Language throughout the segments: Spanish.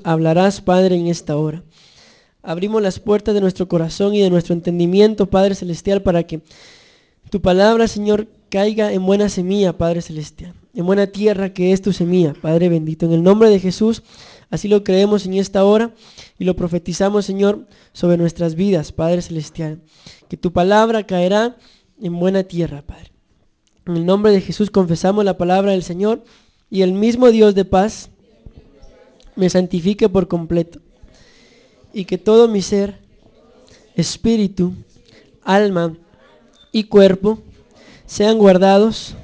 Hablarás, Padre, en esta hora. Abrimos las puertas de nuestro corazón y de nuestro entendimiento, Padre Celestial, para que tu palabra, Señor, caiga en buena semilla, Padre Celestial, en buena tierra que es tu semilla, Padre bendito. En el nombre de Jesús, así lo creemos en esta hora y lo profetizamos, Señor, sobre nuestras vidas, Padre Celestial. Que tu palabra caerá en buena tierra, Padre. En el nombre de Jesús confesamos la palabra del Señor y el mismo Dios de paz me santifique por completo, y que todo mi ser, espíritu, alma y cuerpo sean guardados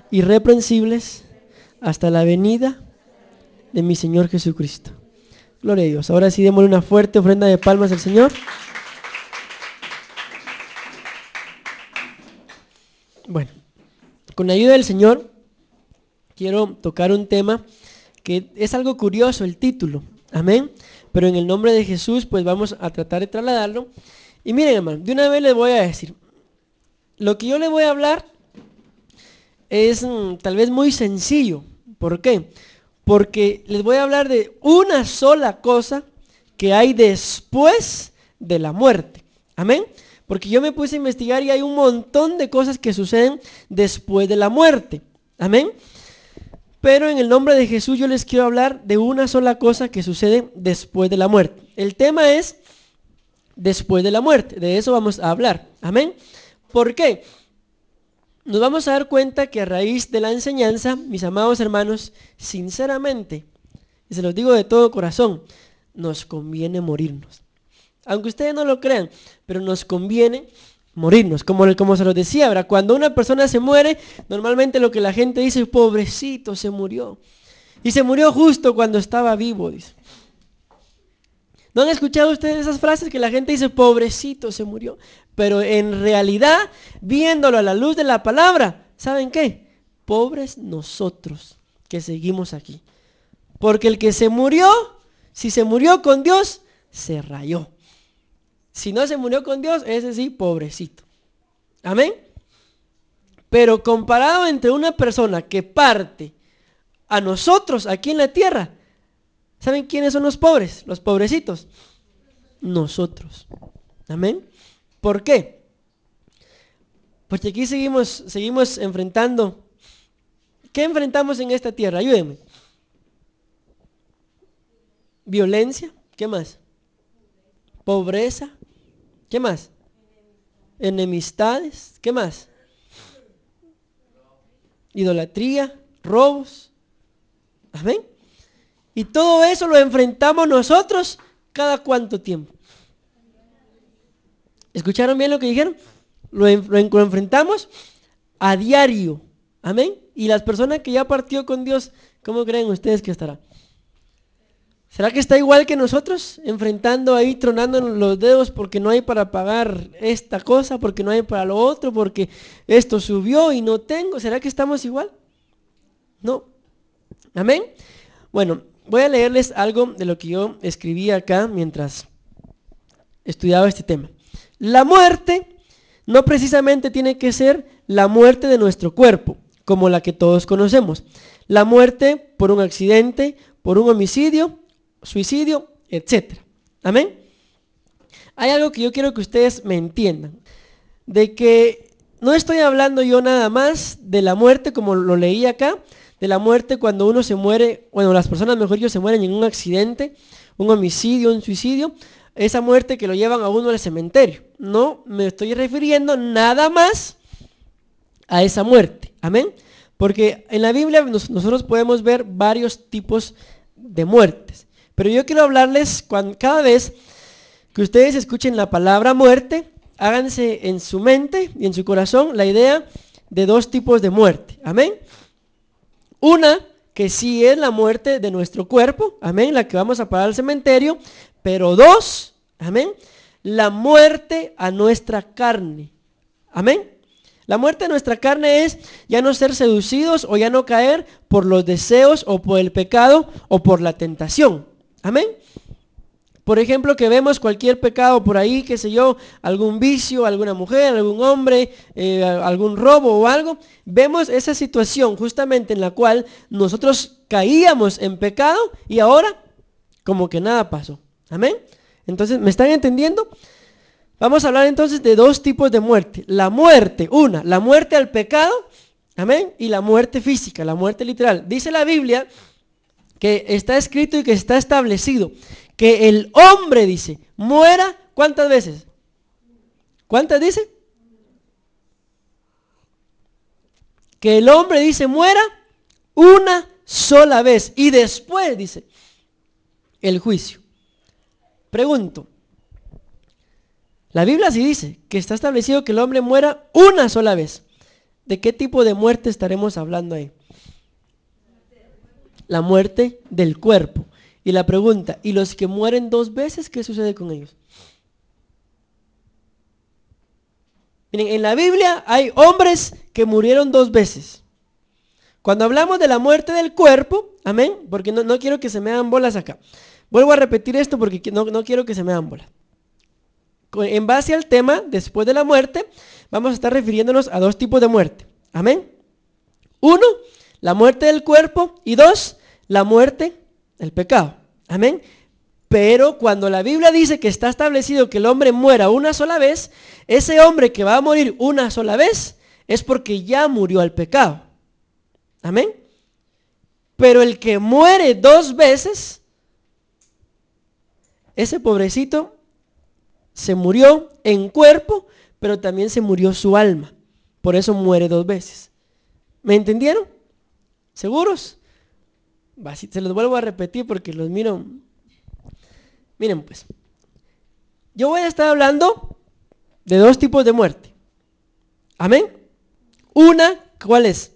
irreprensibles hasta la venida de mi Señor Jesucristo. Gloria a Dios. Ahora sí, démosle una fuerte ofrenda de palmas al Señor. Bueno, con la ayuda del Señor quiero tocar un tema que es algo curioso, el título, amén, pero en el nombre de Jesús pues vamos a tratar de trasladarlo. Y miren, hermano, de una vez les voy a decir, lo que yo les voy a hablar es tal vez muy sencillo. ¿Por qué? Porque les voy a hablar de una sola cosa que hay después de la muerte, amén, porque yo me puse a investigar y hay un montón de cosas que suceden después de la muerte, amén. Pero en el nombre de Jesús yo les quiero hablar de una sola cosa que sucede después de la muerte. El tema es después de la muerte, de eso vamos a hablar, amén. ¿Por qué? Nos vamos a dar cuenta que a raíz de la enseñanza, mis amados hermanos, sinceramente, y se los digo de todo corazón, nos conviene morirnos. Aunque ustedes no lo crean, pero nos conviene morirnos, como se los decía, ¿verdad? Cuando una persona se muere, normalmente lo que la gente dice, pobrecito, se murió. Y se murió justo cuando estaba vivo, dice. ¿No han escuchado ustedes esas frases que la gente dice, pobrecito, se murió? Pero en realidad, viéndolo a la luz de la palabra, ¿saben qué? Pobres nosotros que seguimos aquí. Porque el que se murió, si se murió con Dios, se rayó. Si no se murió con Dios, ese sí, pobrecito. Amén. Pero comparado entre una persona que parte a nosotros aquí en la tierra, ¿saben quiénes son los pobres? Los pobrecitos. Nosotros. Amén. ¿Por qué? Porque aquí seguimos enfrentando. ¿Qué enfrentamos en esta tierra? Ayúdenme. Violencia. ¿Qué más? Pobreza. ¿Qué más? Enemistades. ¿Qué más? Idolatría, robos. Amén. Y todo eso lo enfrentamos nosotros cada cuánto tiempo. ¿Escucharon bien lo que dijeron? Lo enfrentamos a diario. Amén. Y las personas que ya partió con Dios, ¿cómo creen ustedes que estará? ¿Será que está igual que nosotros? Enfrentando ahí, tronando los dedos porque no hay para pagar esta cosa, porque no hay para lo otro, porque esto subió y no tengo. ¿Será que estamos igual? No. Amén. Bueno, voy a leerles algo de lo que yo escribí acá mientras estudiaba este tema. La muerte no precisamente tiene que ser la muerte de nuestro cuerpo, como la que todos conocemos. La muerte por un accidente, por un homicidio, suicidio, etc. Amén. Hay algo que yo quiero que ustedes me entiendan, de que no estoy hablando yo nada más de la muerte como lo leí acá, de la muerte cuando uno se muere, bueno, las personas mejor dicho se mueren en un accidente, un homicidio, un suicidio, esa muerte que lo llevan a uno al cementerio. No me estoy refiriendo nada más a esa muerte, amén, porque en la Biblia nosotros podemos ver varios tipos de muertes. Pero yo quiero hablarles, cada vez que ustedes escuchen la palabra muerte, háganse en su mente y en su corazón la idea de dos tipos de muerte, amén. Una que sí es la muerte de nuestro cuerpo, amén, la que vamos a parar al cementerio, pero dos, amén, la muerte a nuestra carne, amén. La muerte de nuestra carne es ya no ser seducidos o ya no caer por los deseos o por el pecado o por la tentación. Amén. Por ejemplo, que vemos cualquier pecado por ahí, qué sé yo, algún vicio, alguna mujer, algún hombre, algún robo o algo. Vemos esa situación justamente en la cual nosotros caíamos en pecado y ahora como que nada pasó. Amén. Entonces, ¿me están entendiendo? Vamos a hablar entonces de dos tipos de muerte. La muerte, la muerte al pecado, amén, y la muerte física, la muerte literal. Dice la Biblia que está escrito y que está establecido que el hombre, dice, muera, ¿cuántas veces? ¿Cuántas dice? Que el hombre, dice, muera una sola vez y después, dice, el juicio. Pregunto, la Biblia sí dice que está establecido que el hombre muera una sola vez. ¿De qué tipo de muerte estaremos hablando ahí? La muerte del cuerpo. Y la pregunta, ¿y los que mueren dos veces, qué sucede con ellos? Miren, en la Biblia hay hombres que murieron dos veces. Cuando hablamos de la muerte del cuerpo, amén, porque no quiero que se me hagan bolas acá. Vuelvo a repetir esto porque no quiero que se me hagan bolas. En base al tema, después de la muerte, vamos a estar refiriéndonos a dos tipos de muerte. Amén. Uno, la muerte del cuerpo, y dos, la muerte del pecado. Amén. Pero cuando la Biblia dice que está establecido que el hombre muera una sola vez, ese hombre que va a morir una sola vez es porque ya murió al pecado. Amén. Pero el que muere dos veces, ese pobrecito se murió en cuerpo, pero también se murió su alma. Por eso muere dos veces. ¿Me entendieron? ¿Seguros? Se los vuelvo a repetir porque los miro. Miren pues, yo voy a estar hablando de dos tipos de muerte. Amén. Una, ¿cuál es?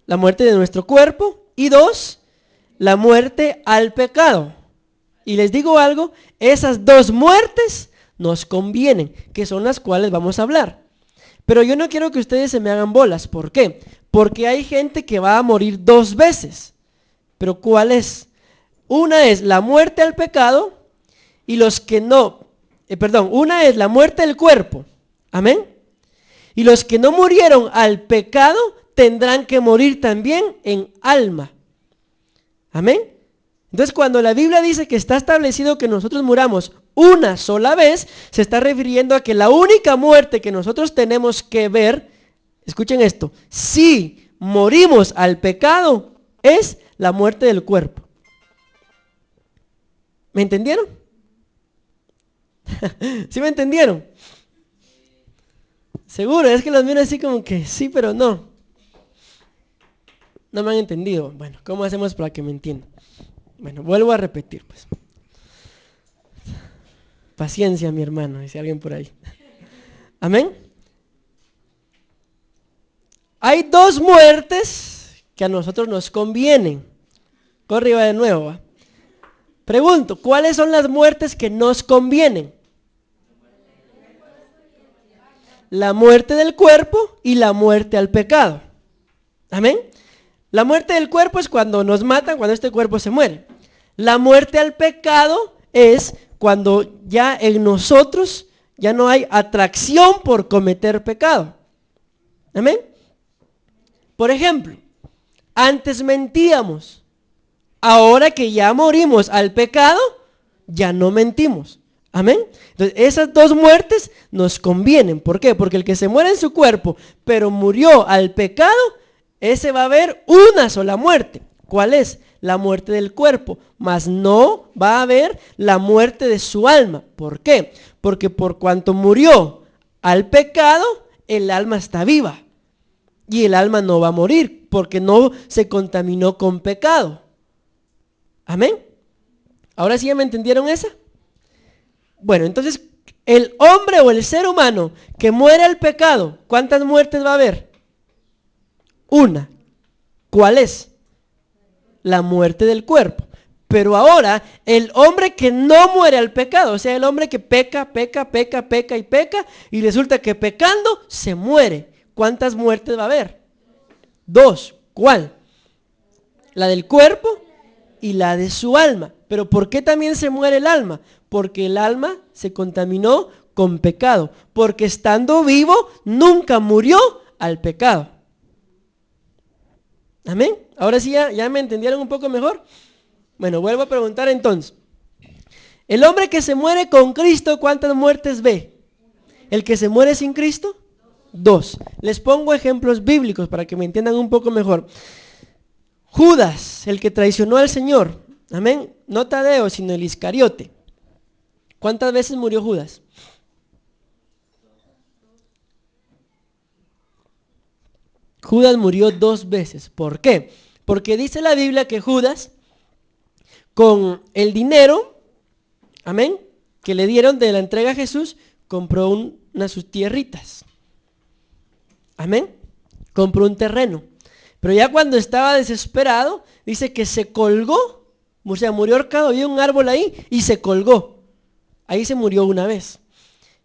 La muerte de nuestro cuerpo. Y dos, la muerte al pecado. Y les digo algo, esas dos muertes nos convienen, que son las cuales vamos a hablar. Pero yo no quiero que ustedes se me hagan bolas. ¿Por qué? Porque hay gente que va a morir dos veces. ¿Pero cuál es? Una es la muerte al pecado y los que no, una es la muerte del cuerpo. Amén. Y los que no murieron al pecado tendrán que morir también en alma. Amén. Entonces, cuando la Biblia dice que está establecido que nosotros muramos una sola vez, se está refiriendo a que la única muerte que nosotros tenemos que ver, escuchen esto, si morimos al pecado, es la muerte del cuerpo. ¿Me entendieron? ¿Sí me entendieron? Seguro, es que los miro así como que sí, pero no. No me han entendido. Bueno, ¿cómo hacemos para que me entiendan? Bueno, vuelvo a repetir, pues. Paciencia, mi hermano, dice alguien por ahí. Amén. Hay dos muertes que a nosotros nos convienen. Corre y va de nuevo, ¿va? Pregunto, ¿cuáles son las muertes que nos convienen? La muerte del cuerpo y la muerte al pecado. Amén. La muerte del cuerpo es cuando nos matan, cuando este cuerpo se muere. La muerte al pecado es cuando ya en nosotros ya no hay atracción por cometer pecado. Amén. Por ejemplo, antes mentíamos. Ahora que ya morimos al pecado, ya no mentimos. Amén. Entonces, esas dos muertes nos convienen. ¿Por qué? Porque el que se muere en su cuerpo, pero murió al pecado, ese va a haber una sola muerte. ¿Cuál es? La muerte del cuerpo. Mas no va a haber la muerte de su alma. ¿Por qué? Porque por cuanto murió al pecado, el alma está viva. Y el alma no va a morir, porque no se contaminó con pecado. Amén. ¿Ahora sí ya me entendieron esa? Bueno, entonces, el hombre o el ser humano que muere al pecado, ¿cuántas muertes va a haber? Una. ¿Cuál es? La muerte del cuerpo. Pero ahora, el hombre que no muere al pecado, o sea, el hombre que peca, y resulta que pecando se muere. ¿Cuántas muertes va a haber? Dos. ¿Cuál? La del cuerpo y la de su alma. ¿Pero por qué también se muere el alma? Porque el alma se contaminó con pecado. Porque estando vivo, nunca murió al pecado. Amén. Ahora sí ya me entendieron un poco mejor. Bueno, vuelvo a preguntar entonces. El hombre que se muere con Cristo, ¿cuántas muertes ve? El que se muere sin Cristo, 2. Les pongo ejemplos bíblicos para que me entiendan un poco mejor. Judas, el que traicionó al Señor, amén, no Tadeo, sino el Iscariote. ¿Cuántas veces murió Judas? Judas murió 2 veces. ¿Por qué? Porque dice la Biblia que Judas, con el dinero, amén, que le dieron de la entrega a Jesús, compró unas sus tierritas. Amén. Compró un terreno. Pero ya cuando estaba desesperado, dice que se colgó, o sea, murió ahorcado, había un árbol ahí y se colgó. Ahí se murió una vez.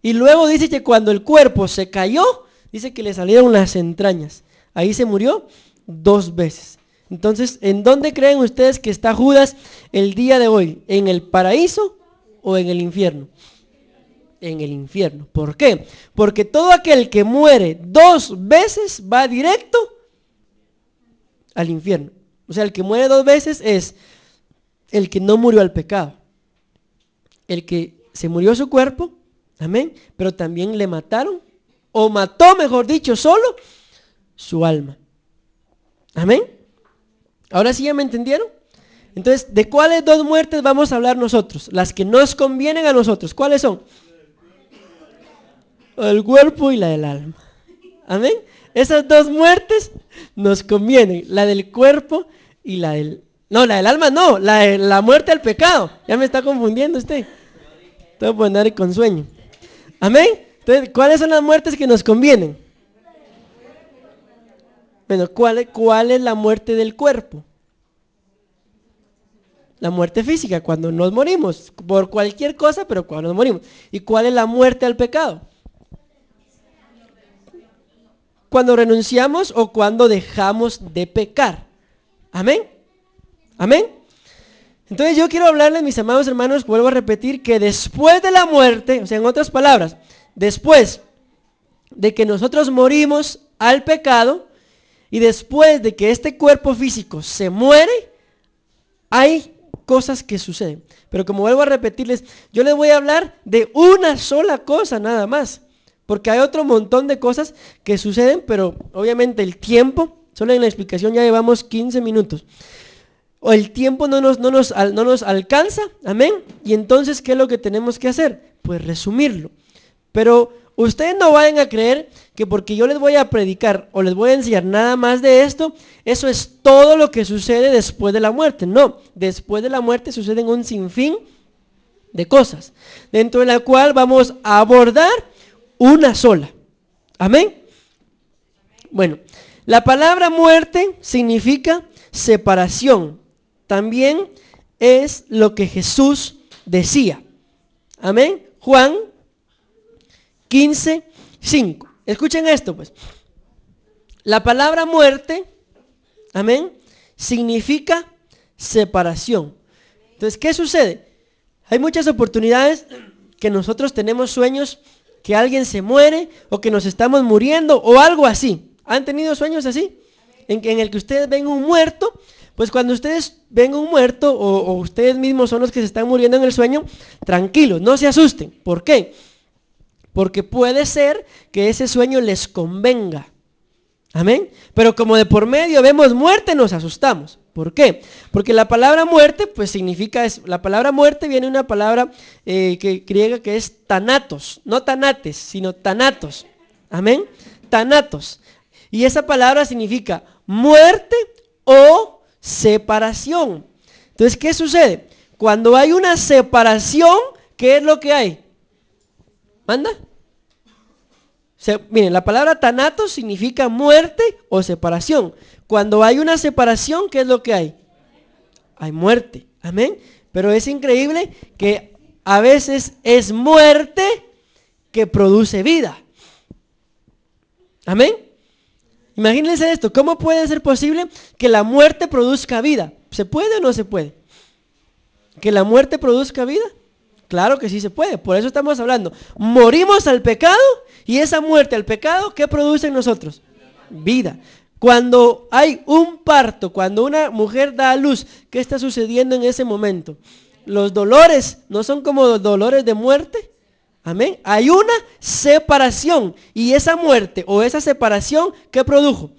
Y luego dice que cuando el cuerpo se cayó, dice que le salieron las entrañas. Ahí se murió 2 veces. Entonces, ¿en dónde creen ustedes que está Judas el día de hoy? ¿En el paraíso o en el infierno? En el infierno. ¿Por qué? Porque todo aquel que muere 2 veces va directo al infierno. O sea, el que muere 2 veces es el que no murió al pecado. El que se murió su cuerpo, amén, pero también le mataron, o mató, mejor dicho, solo su alma. Amén. Ahora sí ya me entendieron. Entonces, ¿de cuáles 2 muertes vamos a hablar nosotros? Las que nos convienen a nosotros. ¿Cuáles son? El cuerpo y la del alma. Amén. Esas 2 muertes nos convienen. La del cuerpo y la del... No, la del alma no. La muerte al pecado. Ya me está confundiendo usted. Todo por andar con sueño. Amén. Entonces, ¿cuáles son las muertes que nos convienen? Bueno, ¿cuál es la muerte del cuerpo? La muerte física, cuando nos morimos. Por cualquier cosa, pero cuando nos morimos. ¿Y cuál es la muerte al pecado? Cuando renunciamos o cuando dejamos de pecar. Amén. Amén. Entonces yo quiero hablarles, mis amados hermanos, vuelvo a repetir, que después de la muerte, o sea, en otras palabras, después de que nosotros morimos al pecado y después de que este cuerpo físico se muere, hay cosas que suceden. Pero como vuelvo a repetirles, yo les voy a hablar de una sola cosa nada más. Porque hay otro montón de cosas que suceden, pero obviamente el tiempo, solo en la explicación ya llevamos 15 minutos. O el tiempo no nos alcanza, amén. Y entonces, ¿qué es lo que tenemos que hacer? Pues resumirlo. Pero ustedes no vayan a creer que porque yo les voy a predicar o les voy a enseñar nada más de esto, eso es todo lo que sucede después de la muerte. No, después de la muerte suceden un sinfín de cosas, dentro de la cual vamos a abordar una sola. Amén. Bueno, la palabra muerte significa separación. También es lo que Jesús decía. Amén. Juan 15:5. Escuchen esto pues. La palabra muerte, amén, significa separación. Entonces, ¿qué sucede? Hay muchas oportunidades que nosotros tenemos sueños que alguien se muere o que nos estamos muriendo o algo así. ¿Han tenido sueños así? En el que ustedes ven un muerto. Pues cuando ustedes ven un muerto o ustedes mismos son los que se están muriendo en el sueño, tranquilos, no se asusten. ¿Por qué? Porque puede ser que ese sueño les convenga. Amén. Pero como de por medio vemos muerte, nos asustamos. ¿Por qué? Porque la palabra muerte, pues significa, la palabra muerte viene de una palabra griega que es thanatos, no thanates, sino thanatos. Amén. Thanatos. Y esa palabra significa muerte o separación. Entonces, ¿qué sucede? Cuando hay una separación, ¿qué es lo que hay? ¿Manda? Miren, la palabra thanatos significa muerte o separación. Cuando hay una separación, ¿qué es lo que hay? Hay muerte. Amén. Pero es increíble que a veces es muerte que produce vida. Amén. Imagínense esto. ¿Cómo puede ser posible que la muerte produzca vida? ¿Se puede o no se puede? ¿Que la muerte produzca vida? Claro que sí se puede. Por eso estamos hablando. Morimos al pecado y esa muerte al pecado, ¿qué produce en nosotros? Vida. Cuando hay un parto, cuando una mujer da a luz, ¿qué está sucediendo en ese momento? Los dolores no son como los dolores de muerte. Amén. Hay una separación. Y esa muerte o esa separación, ¿qué produjo?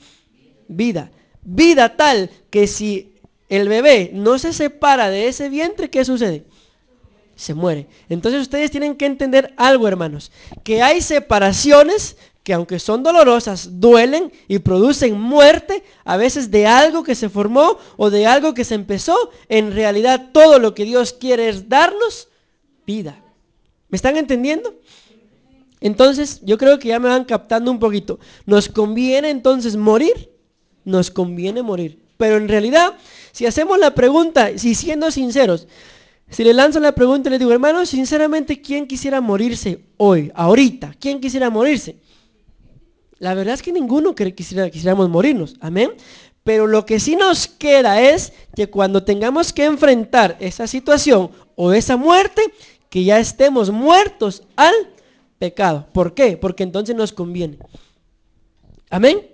Vida. Vida tal que si el bebé no se separa de ese vientre, ¿qué sucede? Se muere. Entonces ustedes tienen que entender algo, hermanos, que hay separaciones que aunque son dolorosas, duelen y producen muerte, a veces de algo que se formó o de algo que se empezó. En realidad todo lo que Dios quiere es darnos vida. ¿Me están entendiendo? Entonces yo creo que ya me van captando un poquito. ¿Nos conviene entonces morir? Nos conviene morir. Pero en realidad, si hacemos la pregunta, si siendo sinceros, si le lanzo la pregunta y le digo, hermanos, sinceramente, ¿quién quisiera morirse hoy, ahorita? ¿Quién quisiera morirse? La verdad es que ninguno quisiéramos morirnos, amén. Pero lo que sí nos queda es que cuando tengamos que enfrentar esa situación o esa muerte, que ya estemos muertos al pecado. ¿Por qué? Porque entonces nos conviene. Amén.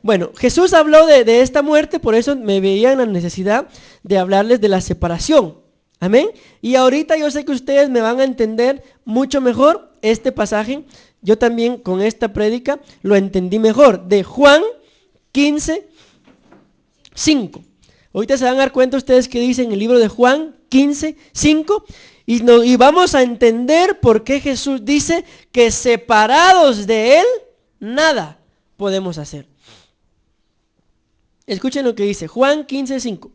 Bueno, Jesús habló de esta muerte, por eso me veía en la necesidad de hablarles de la separación. Amén. Y ahorita yo sé que ustedes me van a entender mucho mejor este pasaje. Yo también con esta prédica lo entendí mejor. De Juan 15, 5. Ahorita se van a dar cuenta ustedes que dice en el libro de Juan 15, 5. Y vamos a entender por qué Jesús dice que separados de Él, nada podemos hacer. Escuchen lo que dice Juan 15, 5.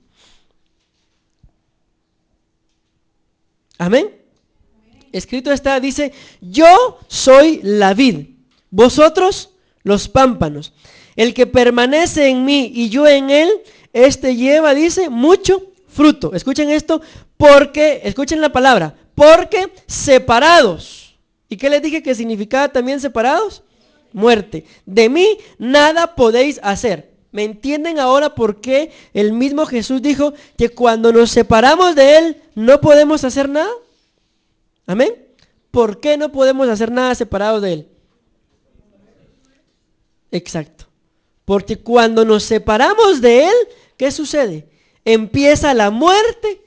Amén. Escrito está, dice, yo soy la vid, vosotros los pámpanos. El que permanece en mí y yo en él, este lleva, dice, mucho fruto. Escuchen esto, porque, escuchen la palabra, porque separados. ¿Y qué les dije que significaba también separados? Muerte. De mí nada podéis hacer. ¿Me entienden ahora por qué el mismo Jesús dijo que cuando nos separamos de Él no podemos hacer nada? ¿Amén? ¿Por qué no podemos hacer nada separados de Él? Exacto. Porque cuando nos separamos de Él, ¿qué sucede? Empieza la muerte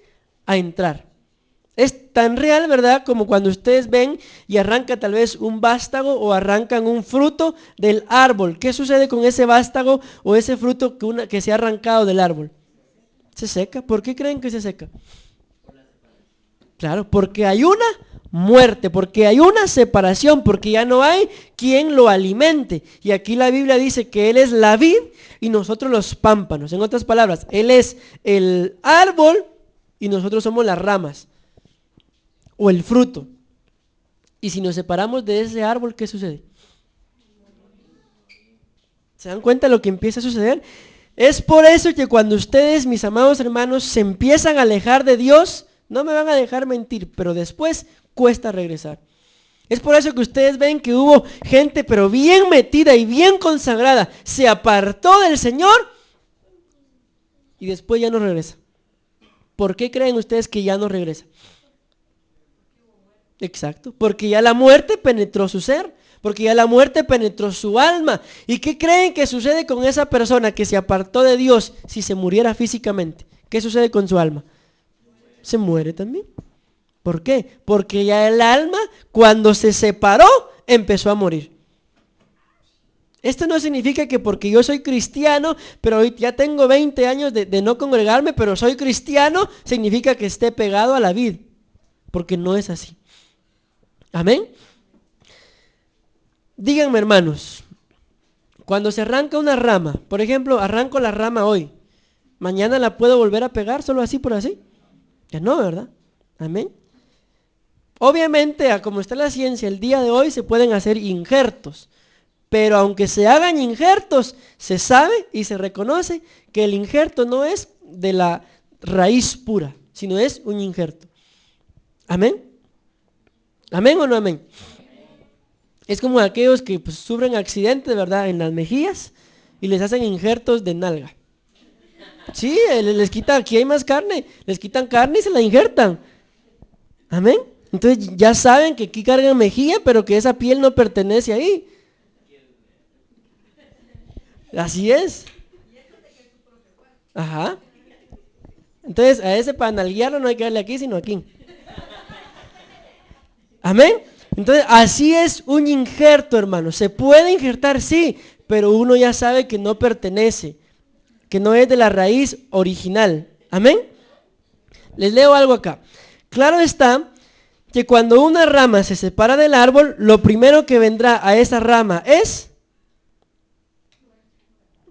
a entrar. Es tan real, ¿verdad? Como cuando ustedes ven y arranca tal vez un vástago o arrancan un fruto del árbol. ¿Qué sucede con ese vástago o ese fruto que se ha arrancado del árbol? Se seca. ¿Por qué creen que se seca? Claro, porque hay una muerte, porque hay una separación, porque ya no hay quien lo alimente. Y aquí la Biblia dice que Él es la vid y nosotros los pámpanos. En otras palabras, Él es el árbol y nosotros somos las ramas o el fruto. Y si nos separamos de ese árbol, ¿qué sucede? ¿Se dan cuenta de lo que empieza a suceder? Es por eso que cuando ustedes, mis amados hermanos, se empiezan a alejar de Dios, no me van a dejar mentir, pero después cuesta regresar. Es por eso que ustedes ven que hubo gente pero bien metida y bien consagrada, se apartó del Señor y después ya no regresa. ¿Por qué creen ustedes que ya no regresa? Exacto, porque ya la muerte penetró su ser, porque ya la muerte penetró su alma. ¿Y qué creen que sucede con esa persona que se apartó de Dios si se muriera físicamente? ¿Qué sucede con su alma? Se muere también. ¿Por qué? Porque ya el alma, cuando se separó, empezó a morir. Esto no significa que porque yo soy cristiano, pero ya tengo 20 años de no congregarme, pero soy cristiano, significa que esté pegado a la vid, porque no es así. Amén. Díganme, hermanos, cuando se arranca una rama, por ejemplo, arranco la rama hoy, ¿mañana la puedo volver a pegar solo así por así? Ya no, ¿verdad? Amén. Obviamente, a como está la ciencia, el día de hoy se pueden hacer injertos, pero aunque se hagan injertos, se sabe y se reconoce que el injerto no es de la raíz pura, sino es un injerto. Amén. ¿Amén o no amén? Es como aquellos que pues, sufren accidentes, ¿verdad? En las mejillas y les hacen injertos de nalga. Sí, les quitan, aquí hay más carne, les quitan carne y se la injertan. Amén. Entonces ya saben que aquí cargan mejilla, pero que esa piel no pertenece ahí. Así es. Ajá. Entonces, a ese para nalguearlo no hay que darle aquí, sino aquí. Amén. Entonces, así es un injerto, hermano. Se puede injertar, sí, pero uno ya sabe que no pertenece, que no es de la raíz original. Amén. Les leo algo acá. Claro está que cuando una rama se separa del árbol, lo primero que vendrá a esa rama es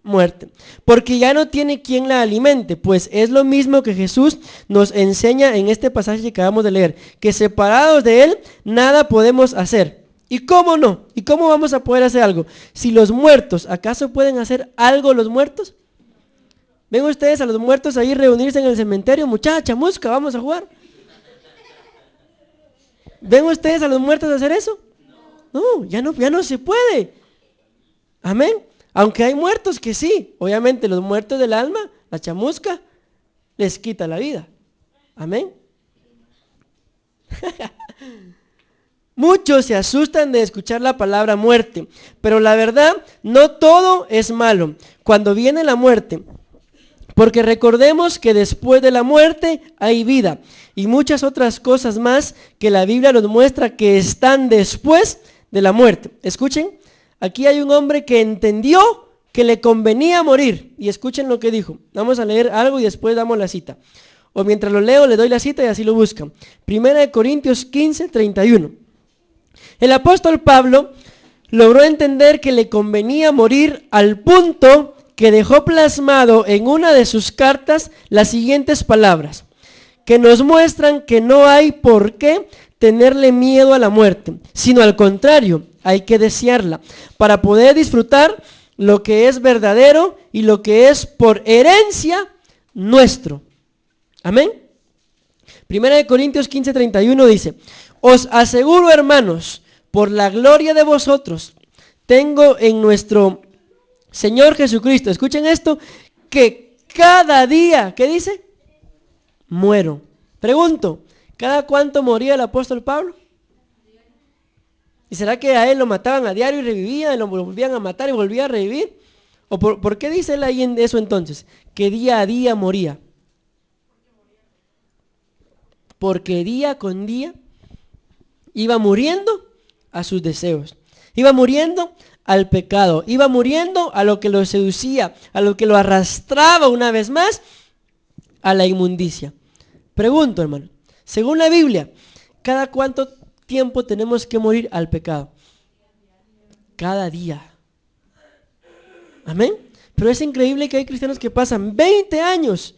muerte, porque ya no tiene quien la alimente, pues es lo mismo que Jesús nos enseña en este pasaje que acabamos de leer, que separados de Él, nada podemos hacer. ¿Y cómo no? ¿Y cómo vamos a poder hacer algo? Si los muertos, ¿acaso pueden hacer algo los muertos? ¿Ven ustedes a los muertos ahí reunirse en el cementerio? Muchacha, musca, vamos a jugar. ¿Ven ustedes a los muertos hacer eso? No, ya no se puede. Amén. Aunque hay muertos que sí, obviamente los muertos del alma, la chamusca, les quita la vida. Amén. Muchos se asustan de escuchar la palabra muerte, pero la verdad, no todo es malo cuando viene la muerte. Porque recordemos que después de la muerte hay vida y muchas otras cosas más que la Biblia nos muestra que están después de la muerte. Escuchen, aquí hay un hombre que entendió que le convenía morir y escuchen lo que dijo. Vamos a leer algo y después damos la cita. O mientras lo leo le doy la cita y así lo buscan. 1 Corintios 15, 31. El apóstol Pablo logró entender que le convenía morir al punto que dejó plasmado en una de sus cartas las siguientes palabras, que nos muestran que no hay por qué tenerle miedo a la muerte, sino al contrario, hay que desearla, para poder disfrutar lo que es verdadero y lo que es por herencia nuestro. Amén. 1 Corintios 15, 31 dice, os aseguro, hermanos, por la gloria de vosotros, tengo en nuestro Señor Jesucristo, escuchen esto, que cada día, ¿qué dice? Muero. Pregunto, ¿cada cuánto moría el apóstol Pablo? ¿Y será que a él lo mataban a diario y revivía, y lo volvían a matar y volvía a revivir? ¿O por qué dice él ahí en eso entonces? Que día a día moría. Porque día con día iba muriendo a sus deseos, iba muriendo al pecado, iba muriendo a lo que lo seducía, a lo que lo arrastraba una vez más a la inmundicia. Pregunto, hermano, según la Biblia, ¿cada cuánto tiempo tenemos que morir al pecado? Cada día. Amén. Pero es increíble que hay cristianos que pasan 20 años,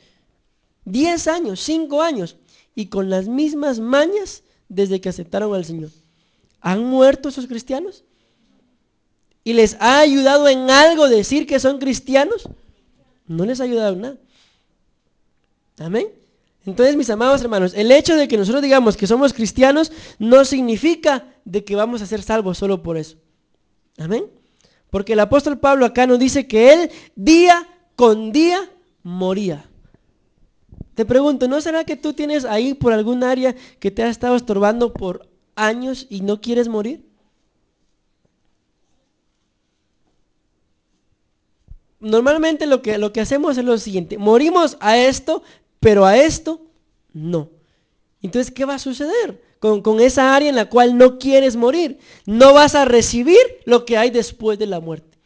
10 años, 5 años y con las mismas mañas desde que aceptaron al Señor. ¿Han muerto esos cristianos? ¿Y les ha ayudado en algo decir que son cristianos? No les ha ayudado en nada. Amén. Entonces, mis amados hermanos, el hecho de que nosotros digamos que somos cristianos no significa de que vamos a ser salvos solo por eso. Amén. Porque el apóstol Pablo acá nos dice que él día con día moría. Te pregunto, ¿no será que tú tienes ahí por algún área que te ha estado estorbando por años y no quieres morir? Normalmente lo que hacemos es lo siguiente, morimos a esto, pero a esto no. Entonces, ¿qué va a suceder con esa área en la cual no quieres morir? No vas a recibir lo que hay después de la muerte.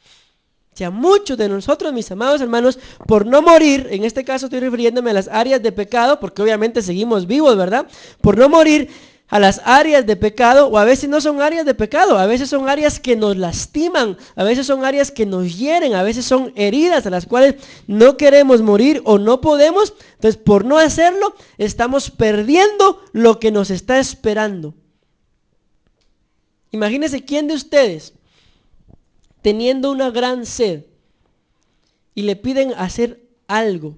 O sea, muchos de nosotros, mis amados hermanos, por no morir, en este caso estoy refiriéndome a las áreas de pecado, porque obviamente seguimos vivos, ¿verdad? Por no morir a las áreas de pecado, o a veces no son áreas de pecado, a veces son áreas que nos lastiman, a veces son áreas que nos hieren, a veces son heridas a las cuales no queremos morir o no podemos. Entonces, por no hacerlo, estamos perdiendo lo que nos está esperando. Imagínense quién de ustedes, teniendo una gran sed, y le piden hacer algo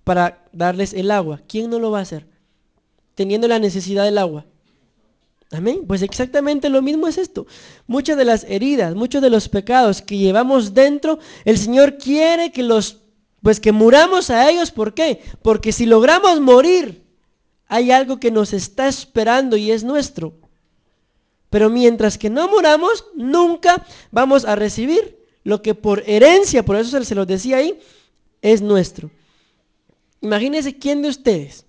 para darles el agua, ¿quién no lo va a hacer? Teniendo la necesidad del agua. Amén. Pues exactamente lo mismo es esto. Muchas de las heridas, muchos de los pecados que llevamos dentro, el Señor quiere que que muramos a ellos. ¿Por qué? Porque si logramos morir, hay algo que nos está esperando y es nuestro. Pero mientras que no muramos, nunca vamos a recibir lo que por herencia, por eso se los decía ahí, es nuestro. Imagínense quién de ustedes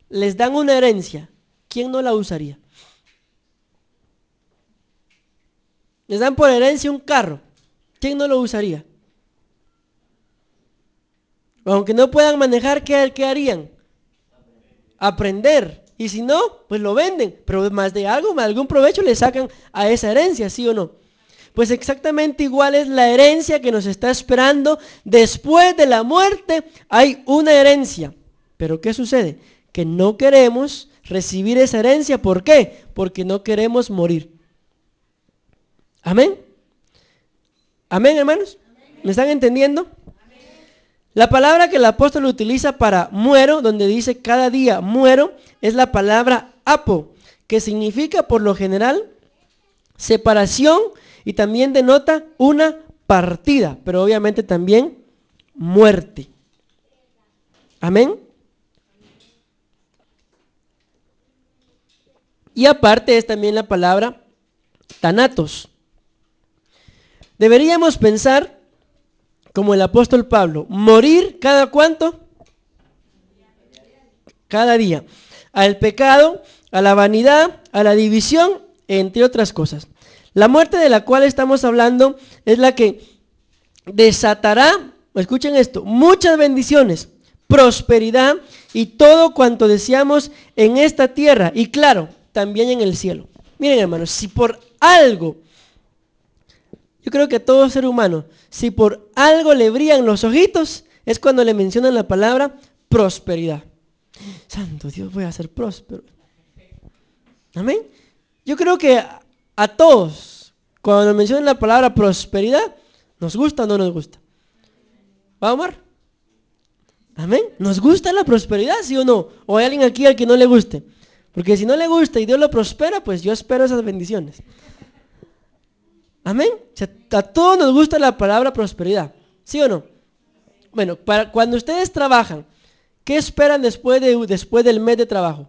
les dan una herencia, ¿quién no la usaría? Les dan por herencia un carro, ¿quién no lo usaría? Aunque no puedan manejar, ¿qué harían? Aprender. Y si no, pues lo venden. Pero más de algo, más algún provecho le sacan a esa herencia, ¿sí o no? Pues exactamente igual es la herencia que nos está esperando. Después de la muerte hay una herencia. Pero ¿qué sucede? Que no queremos recibir esa herencia. ¿Por qué? Porque no queremos morir. ¿Amén? ¿Amén, hermanos? ¿Me están entendiendo? La palabra que el apóstol utiliza para muero, donde dice cada día muero, es la palabra apo, que significa por lo general separación y también denota una partida, pero obviamente también muerte. Amén. Y aparte es también la palabra thanatos. Deberíamos pensar, como el apóstol Pablo, morir ¿cada cuánto? Cada día. Al pecado, a la vanidad, a la división, entre otras cosas. La muerte de la cual estamos hablando es la que desatará, escuchen esto, muchas bendiciones, prosperidad y todo cuanto deseamos en esta tierra y claro, también en el cielo. Miren, hermanos, si por algo, yo creo que a todo ser humano, si por algo le brillan los ojitos, es cuando le mencionan la palabra prosperidad. Santo Dios, voy a ser próspero. Amén. Yo creo que a todos, cuando nos mencionan la palabra prosperidad, ¿nos gusta o no nos gusta? ¿Va, Omar? Amén. ¿Nos gusta la prosperidad, sí o no? ¿O hay alguien aquí al que no le guste? Porque si no le gusta y Dios lo prospera, pues yo espero esas bendiciones. Amén. O sea, a todos nos gusta la palabra prosperidad, ¿sí o no? Bueno, cuando ustedes trabajan, ¿qué esperan después del mes de trabajo?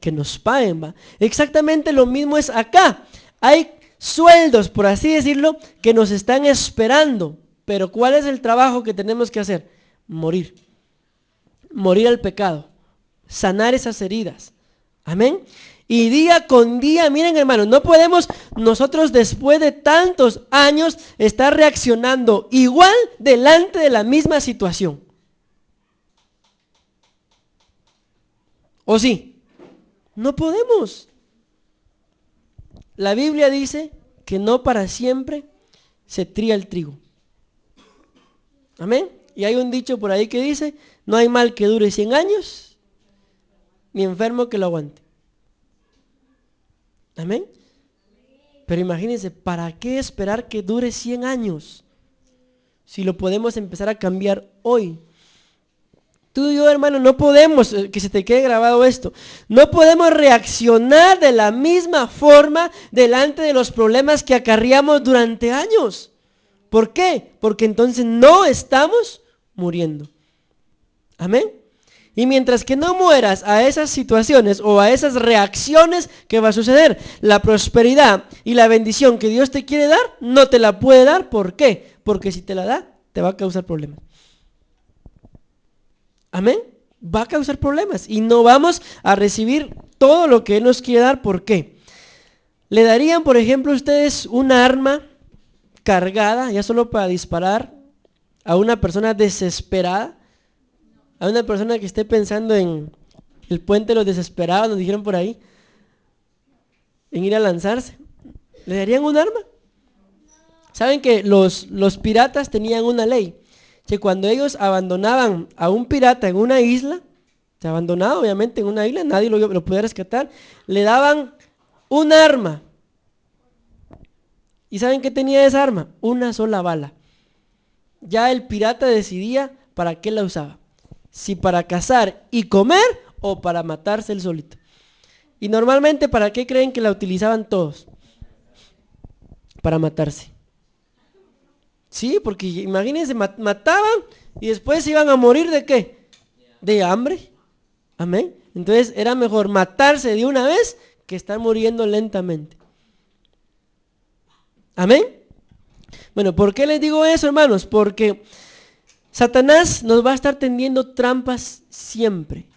Que nos paguen, ¿va? Exactamente lo mismo es acá. Hay sueldos, por así decirlo, que nos están esperando. Pero ¿cuál es el trabajo que tenemos que hacer? Morir. Morir al pecado. Sanar esas heridas. Amén. Y día con día, miren, hermanos, no podemos nosotros después de tantos años estar reaccionando igual delante de la misma situación. ¿O sí? No podemos. La Biblia dice que no para siempre se tría el trigo. Amén. Y hay un dicho por ahí que dice, no hay mal que dure 100 años, ni enfermo que lo aguante. Amén. Pero imagínense, ¿para qué esperar que dure 100 años? Si lo podemos empezar a cambiar hoy. Tú y yo, hermano, no podemos, que se te quede grabado esto, no podemos reaccionar de la misma forma delante de los problemas que acarreamos durante años. ¿Por qué? Porque entonces no estamos muriendo. Amén. Y mientras que no mueras a esas situaciones o a esas reacciones, ¿qué va a suceder? La prosperidad y la bendición que Dios te quiere dar, no te la puede dar. ¿Por qué? Porque si te la da, te va a causar problemas. Amén. Va a causar problemas y no vamos a recibir todo lo que Él nos quiere dar. ¿Por qué? ¿Le darían, por ejemplo, ustedes una arma cargada, ya solo para disparar, a una persona desesperada? A una persona que esté pensando en el puente de los desesperados, nos dijeron por ahí, en ir a lanzarse. ¿Le darían un arma? Saben que los piratas tenían una ley, que cuando ellos abandonaban a un pirata en una isla, se abandonaba obviamente en una isla, nadie lo podía rescatar, le daban un arma. ¿Y saben qué tenía esa arma? Una sola bala. Ya el pirata decidía para qué la usaba. Si para cazar y comer o para matarse él solito. Y normalmente, ¿para qué creen que la utilizaban todos? Para matarse. Sí, porque imagínense, mataban y después se iban a morir ¿de qué? De hambre. Amén. Entonces era mejor matarse de una vez que estar muriendo lentamente. Amén. Bueno, ¿por qué les digo eso, hermanos? Porque Satanás nos va a estar tendiendo trampas siempre.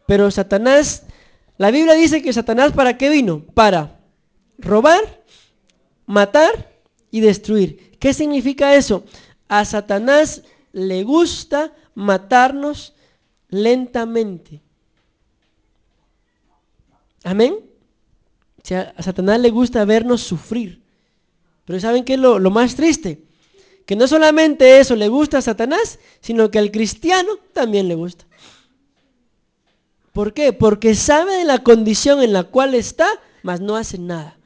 Pero Satanás, la Biblia dice que Satanás ¿para qué vino? Para robar, matar y destruir. ¿Qué significa eso? A Satanás le gusta matarnos lentamente. Amén. O sea, a Satanás le gusta vernos sufrir. Pero ¿saben qué es lo más triste? Que no solamente eso le gusta a Satanás, sino que al cristiano también le gusta. ¿Por qué? Porque sabe de la condición en la cual está, mas no hace nada.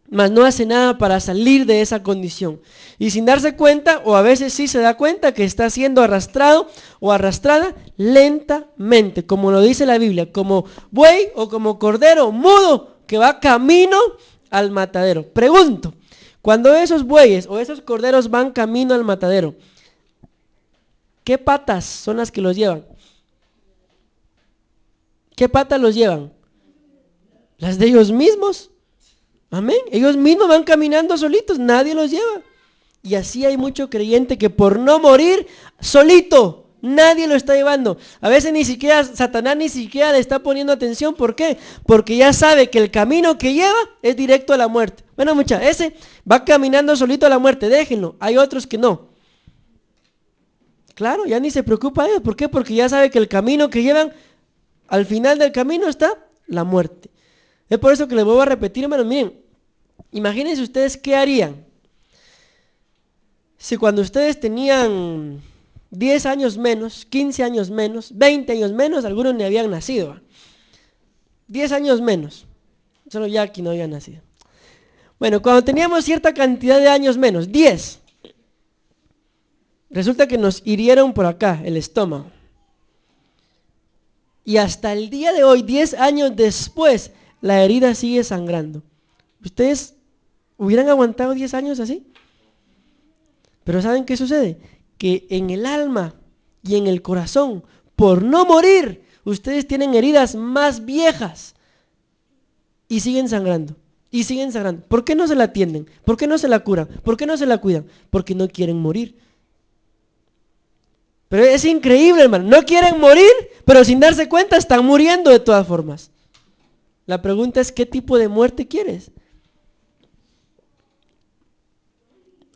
Mas no hace nada para salir de esa condición. Y sin darse cuenta, o a veces sí se da cuenta que está siendo arrastrado o arrastrada lentamente, como lo dice la Biblia, como buey o como cordero mudo que va camino al matadero. Pregunto, cuando esos bueyes o esos corderos van camino al matadero, ¿qué patas son las que los llevan? ¿Qué patas los llevan? Las de ellos mismos. Amén. Ellos mismos van caminando solitos, nadie los lleva. Y así hay mucho creyente que por no morir solito, nadie lo está llevando. A veces ni siquiera Satanás ni siquiera le está poniendo atención. ¿Por qué? Porque ya sabe que el camino que lleva es directo a la muerte. Bueno, muchachos, ese va caminando solito a la muerte, déjenlo. Hay otros que no. Claro, ya ni se preocupa de ellos. ¿Por qué? Porque ya sabe que el camino que llevan, al final del camino está la muerte. Es por eso que les vuelvo a repetir, hermanos, miren, imagínense ustedes qué harían si cuando ustedes tenían 10 años menos, 15 años menos, 20 años menos, algunos ni habían nacido. 10 años menos, solo Jackie no había nacido. Bueno, cuando teníamos cierta cantidad de años menos, 10, resulta que nos hirieron por acá, el estómago. Y hasta el día de hoy, 10 años después, la herida sigue sangrando. ¿Ustedes hubieran aguantado 10 años así? Pero ¿saben qué sucede? Que en el alma y en el corazón, por no morir, ustedes tienen heridas más viejas y siguen sangrando. Y siguen sangrando. ¿Por qué no se la atienden? ¿Por qué no se la curan? ¿Por qué no se la cuidan? Porque no quieren morir. Pero es increíble, hermano. No quieren morir, pero sin darse cuenta están muriendo de todas formas. La pregunta es, ¿qué tipo de muerte quieres?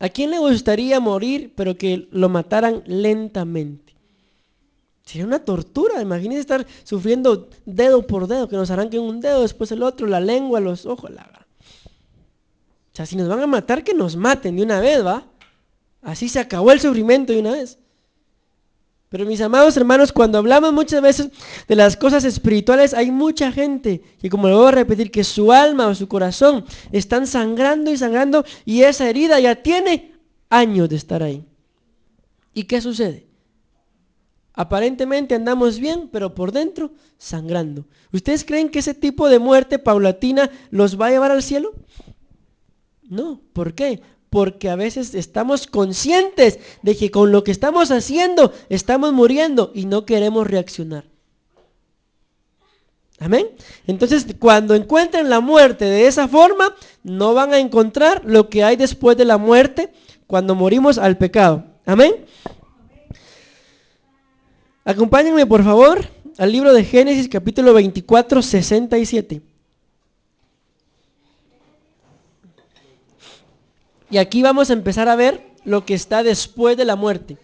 ¿A quién le gustaría morir, pero que lo mataran lentamente? Sería una tortura. Imagínense estar sufriendo dedo por dedo, que nos arranquen un dedo, después el otro, la lengua, los ojos. O sea, si nos van a matar, que nos maten de una vez, ¿va? Así se acabó el sufrimiento de una vez. Pero mis amados hermanos, cuando hablamos muchas veces de las cosas espirituales, hay mucha gente que, como lo voy a repetir, que su alma o su corazón están sangrando y sangrando, y esa herida ya tiene años de estar ahí. ¿Y qué sucede? Aparentemente andamos bien, pero por dentro sangrando. ¿Ustedes creen que ese tipo de muerte paulatina los va a llevar al cielo? No. ¿Por qué? Porque a veces estamos conscientes de que con lo que estamos haciendo estamos muriendo y no queremos reaccionar. Amén. Entonces, cuando encuentren la muerte de esa forma, no van a encontrar lo que hay después de la muerte cuando morimos al pecado. Amén. Acompáñenme, por favor, al libro de Génesis, capítulo 24, 67. Y aquí vamos a empezar a ver lo que está después de la muerte.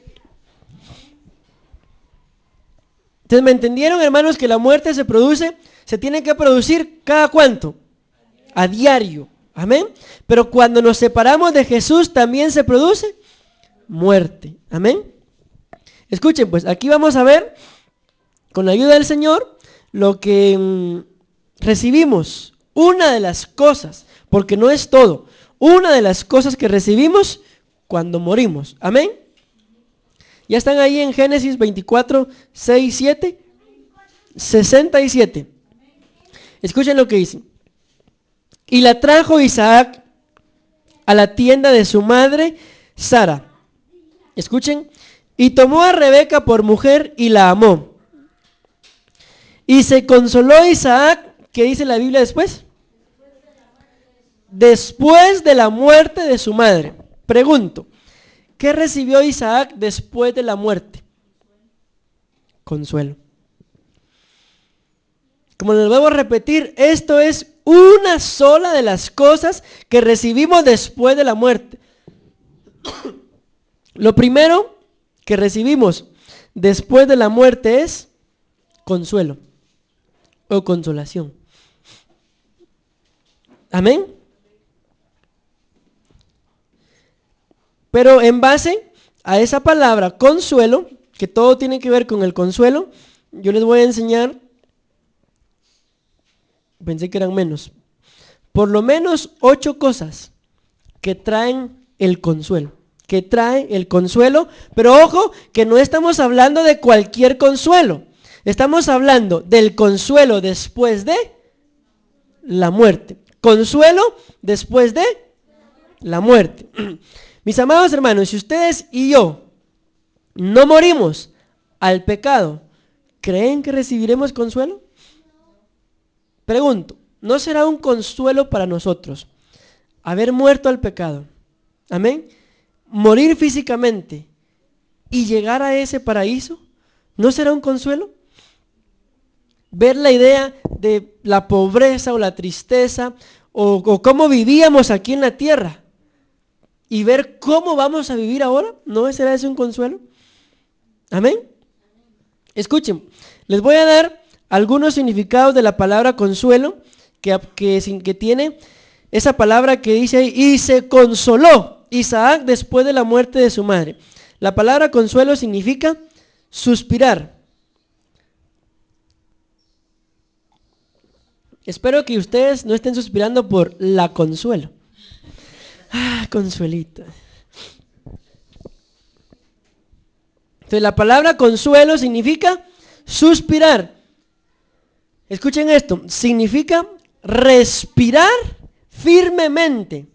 Entonces, ¿me entendieron, hermanos, que la muerte se tiene que producir cada cuánto? A diario. Amén. Pero cuando nos separamos de Jesús también se produce muerte. Amén. Escuchen, pues, aquí vamos a ver, con la ayuda del Señor, lo que recibimos. Una de las cosas, porque no es todo. Una de las cosas que recibimos cuando morimos. Amén. Ya están ahí en Génesis 24, 6, 7, 67. Escuchen lo que dice. Y la trajo Isaac a la tienda de su madre Sara. Escuchen. Y tomó a Rebeca por mujer y la amó. Y se consoló Isaac. ¿Qué dice la Biblia después? Después de la muerte de su madre. Pregunto, ¿Qué recibió Isaac después de la muerte? Consuelo. Como les vuelvo a repetir, esto es una sola de las cosas que recibimos después de la muerte. Lo primero que recibimos después de la muerte es consuelo o consolación. Amén. Pero en base a esa palabra consuelo, que todo tiene que ver con el consuelo, yo les voy a enseñar, pensé que eran menos, por lo menos 8 cosas que traen el consuelo. Que trae el consuelo, pero ojo, que no estamos hablando de cualquier consuelo. Estamos hablando del consuelo después de la muerte. Consuelo después de la muerte. Mis amados hermanos, si ustedes y yo no morimos al pecado, ¿creen que recibiremos consuelo? Pregunto, ¿no será un consuelo para nosotros haber muerto al pecado? Amén. Morir físicamente y llegar a ese paraíso, ¿no será un consuelo? Ver la idea de la pobreza o la tristeza o cómo vivíamos aquí en la tierra y ver cómo vamos a vivir ahora, ¿no será ese un consuelo? Amén. Escuchen, les voy a dar algunos significados de la palabra consuelo que tiene esa palabra que dice ahí, y se consoló Isaac después de la muerte de su madre. La palabra consuelo significa suspirar. Espero que ustedes no estén suspirando por la Consuelo. Ah, Consuelita. Entonces la palabra consuelo significa suspirar. Escuchen esto, significa respirar firmemente.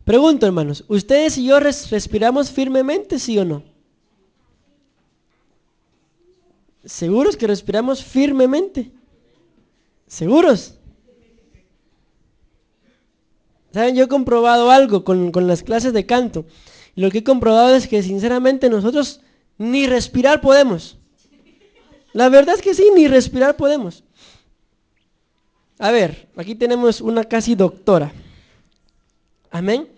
Pregunto, hermanos, ¿ustedes y yo respiramos firmemente, sí o no? ¿Seguros que respiramos firmemente? ¿Seguros? ¿Saben? Yo he comprobado algo con las clases de canto. Lo que he comprobado es que sinceramente nosotros ni respirar podemos. La verdad es que sí, ni respirar podemos. A ver, aquí tenemos una casi doctora. Amén.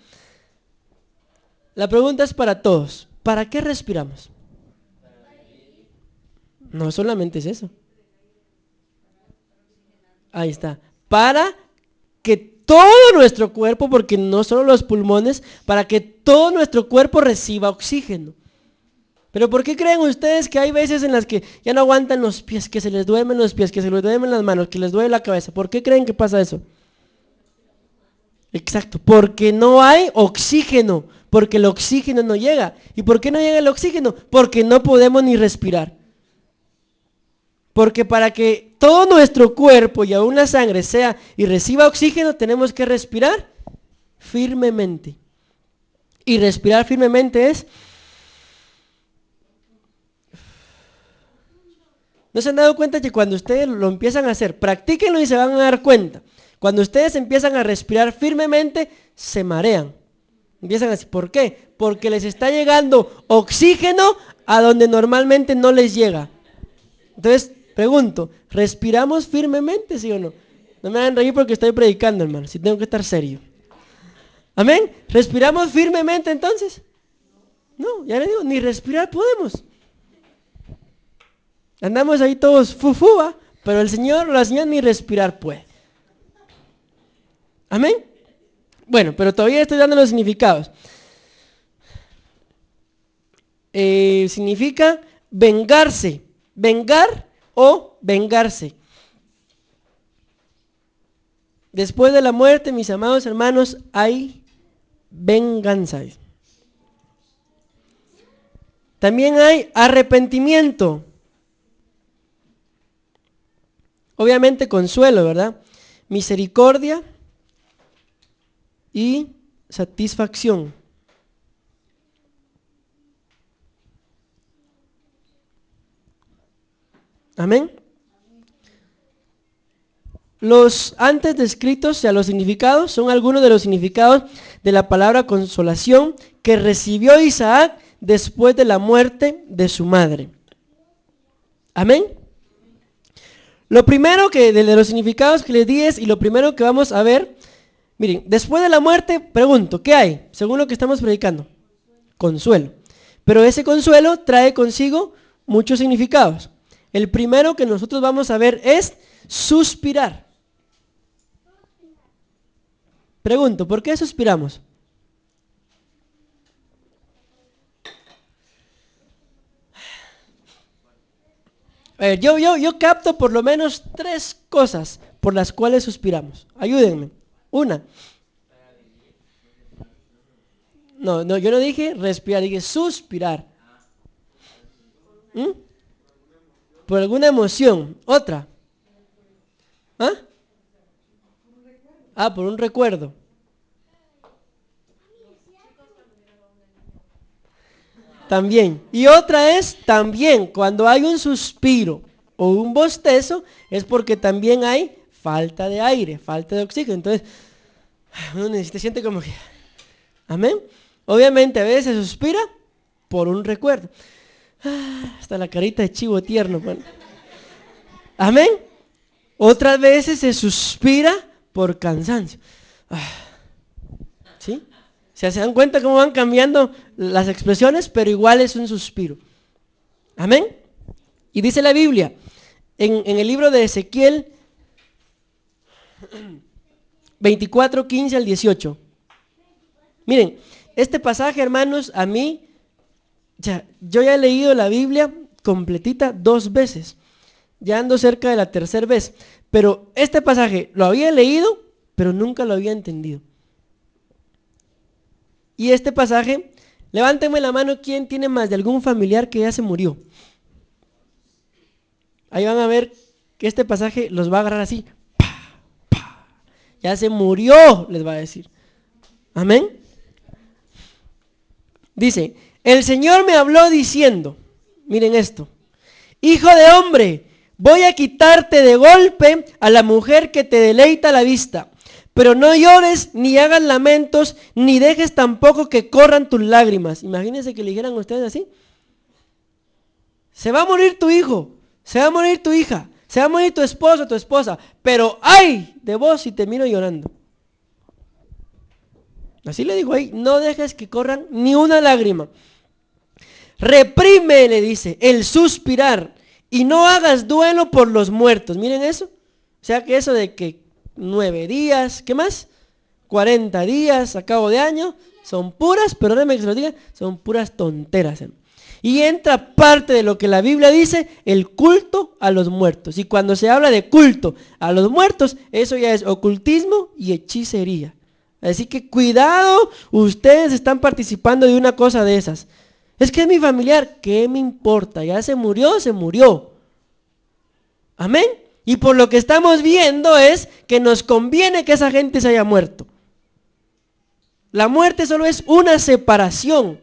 La pregunta es para todos. ¿Para qué respiramos? No solamente es eso. Ahí está. Para que todo nuestro cuerpo, porque no solo los pulmones, para que todo nuestro cuerpo reciba oxígeno. Pero ¿por qué creen ustedes que hay veces en las que ya no aguantan los pies, que se les duermen los pies, que se les duermen las manos, que les duele la cabeza? ¿Por qué creen que pasa eso? Exacto, porque no hay oxígeno, porque el oxígeno no llega. ¿Y por qué no llega el oxígeno? Porque no podemos ni respirar. Porque para que todo nuestro cuerpo y aún la sangre sea y reciba oxígeno, tenemos que respirar firmemente. Y respirar firmemente es... ¿No se han dado cuenta que cuando ustedes lo empiezan a hacer, practíquenlo y se van a dar cuenta? Cuando ustedes empiezan a respirar firmemente, se marean. Empiezan así. ¿Por qué? Porque les está llegando oxígeno a donde normalmente no les llega. Entonces, pregunto, ¿respiramos firmemente, sí o no? No me hagan reír porque estoy predicando, hermano, si tengo que estar serio. ¿Amén? ¿Respiramos firmemente entonces? No, ya les digo, ni respirar podemos. Andamos ahí todos fufúa, pero el Señor o la señora ni respirar puede. ¿Amén? Bueno, pero todavía estoy dando los significados. Significa vengarse, vengar o vengarse. Después de la muerte, mis amados hermanos, hay venganza. También hay arrepentimiento. Obviamente consuelo, ¿verdad? Misericordia y satisfacción. Amén. los antes descritos, o sea, los significados, son algunos de los significados de la palabra consolación que recibió Isaac después de la muerte de su madre. Amén. Lo primero que de los significados que les di es, y lo primero que vamos a ver, miren, después de la muerte, pregunto, ¿qué hay? Según lo que estamos predicando, consuelo. Pero ese consuelo trae consigo muchos significados. El primero que nosotros vamos a ver es suspirar. Pregunto, ¿por qué suspiramos? A ver, yo capto por lo menos 3 cosas por las cuales suspiramos. Ayúdenme. Una. No, yo no dije respirar, dije suspirar. ¿Mm? Por alguna emoción. Otra. ¿Ah? Por un recuerdo. También. Y otra es también cuando hay un suspiro o un bostezo, es porque también hay falta de aire, falta de oxígeno. Entonces, uno se siente como que, amén. Obviamente a veces se suspira por un recuerdo. Hasta la carita de chivo tierno, man. Amén. Otras veces se suspira por cansancio. ¿Sí? O sea, se dan cuenta cómo van cambiando las expresiones, pero igual es un suspiro. Amén. Y dice la Biblia, en el libro de Ezequiel 24, 15 al 18. Miren, este pasaje, hermanos, a mí, yo ya he leído la Biblia completita 2 veces. Ya ando cerca de la 3ª vez. Pero este pasaje lo había leído, pero nunca lo había entendido. Y este pasaje, levántenme la mano, ¿quién tiene más de algún familiar que ya se murió? Ahí van a ver que este pasaje los va a agarrar así. Ya se murió, les va a decir. Amén. Dice, el Señor me habló diciendo, miren esto, hijo de hombre, voy a quitarte de golpe a la mujer que te deleita la vista. Pero no llores, ni hagas lamentos, ni dejes tampoco que corran tus lágrimas. Imagínense que le dijeran a ustedes así. Se va a morir tu hijo, se va a morir tu hija, se va a morir tu esposo, tu esposa, pero ¡ay! De vos si te miro llorando. Así le digo ahí, no dejes que corran ni una lágrima. Reprime, le dice, el suspirar, y no hagas duelo por los muertos. Miren eso. O sea que eso de que 9 días, ¿qué más? 40 días a cabo de año, son puras, perdónenme que se lo diga, son puras tonteras. Y entra parte de lo que la Biblia dice, el culto a los muertos. Y cuando se habla de culto a los muertos, eso ya es ocultismo y hechicería. Así que cuidado, ustedes están participando de una cosa de esas. Es que es mi familiar, ¿qué me importa? Ya se murió, se murió. Amén. Y por lo que estamos viendo es que nos conviene que esa gente se haya muerto. La muerte solo es una separación.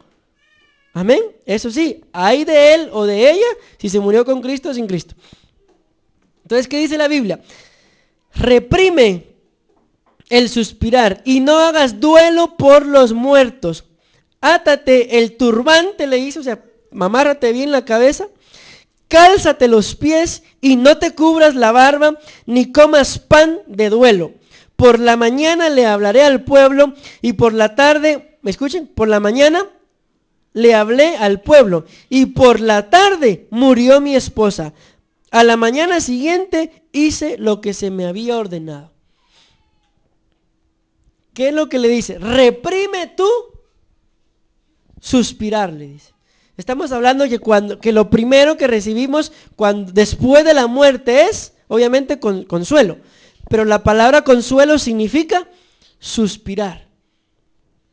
Amén. Eso sí, hay de él o de ella si se murió con Cristo o sin Cristo. Entonces, ¿qué dice la Biblia? Reprime el suspirar y no hagas duelo por los muertos. Átate el turbante, le hizo, o sea, mamárrate bien la cabeza. Cálzate los pies y no te cubras la barba, ni comas pan de duelo. Por la mañana le hablaré al pueblo y por la tarde, ¿me escuchen? Por la mañana le hablé al pueblo y por la tarde murió mi esposa. A la mañana siguiente hice lo que se me había ordenado. ¿Qué es lo que le dice? Reprime tú suspirar, le dice. Estamos hablando que lo primero que recibimos después de la muerte es, obviamente, consuelo. Pero la palabra consuelo significa suspirar.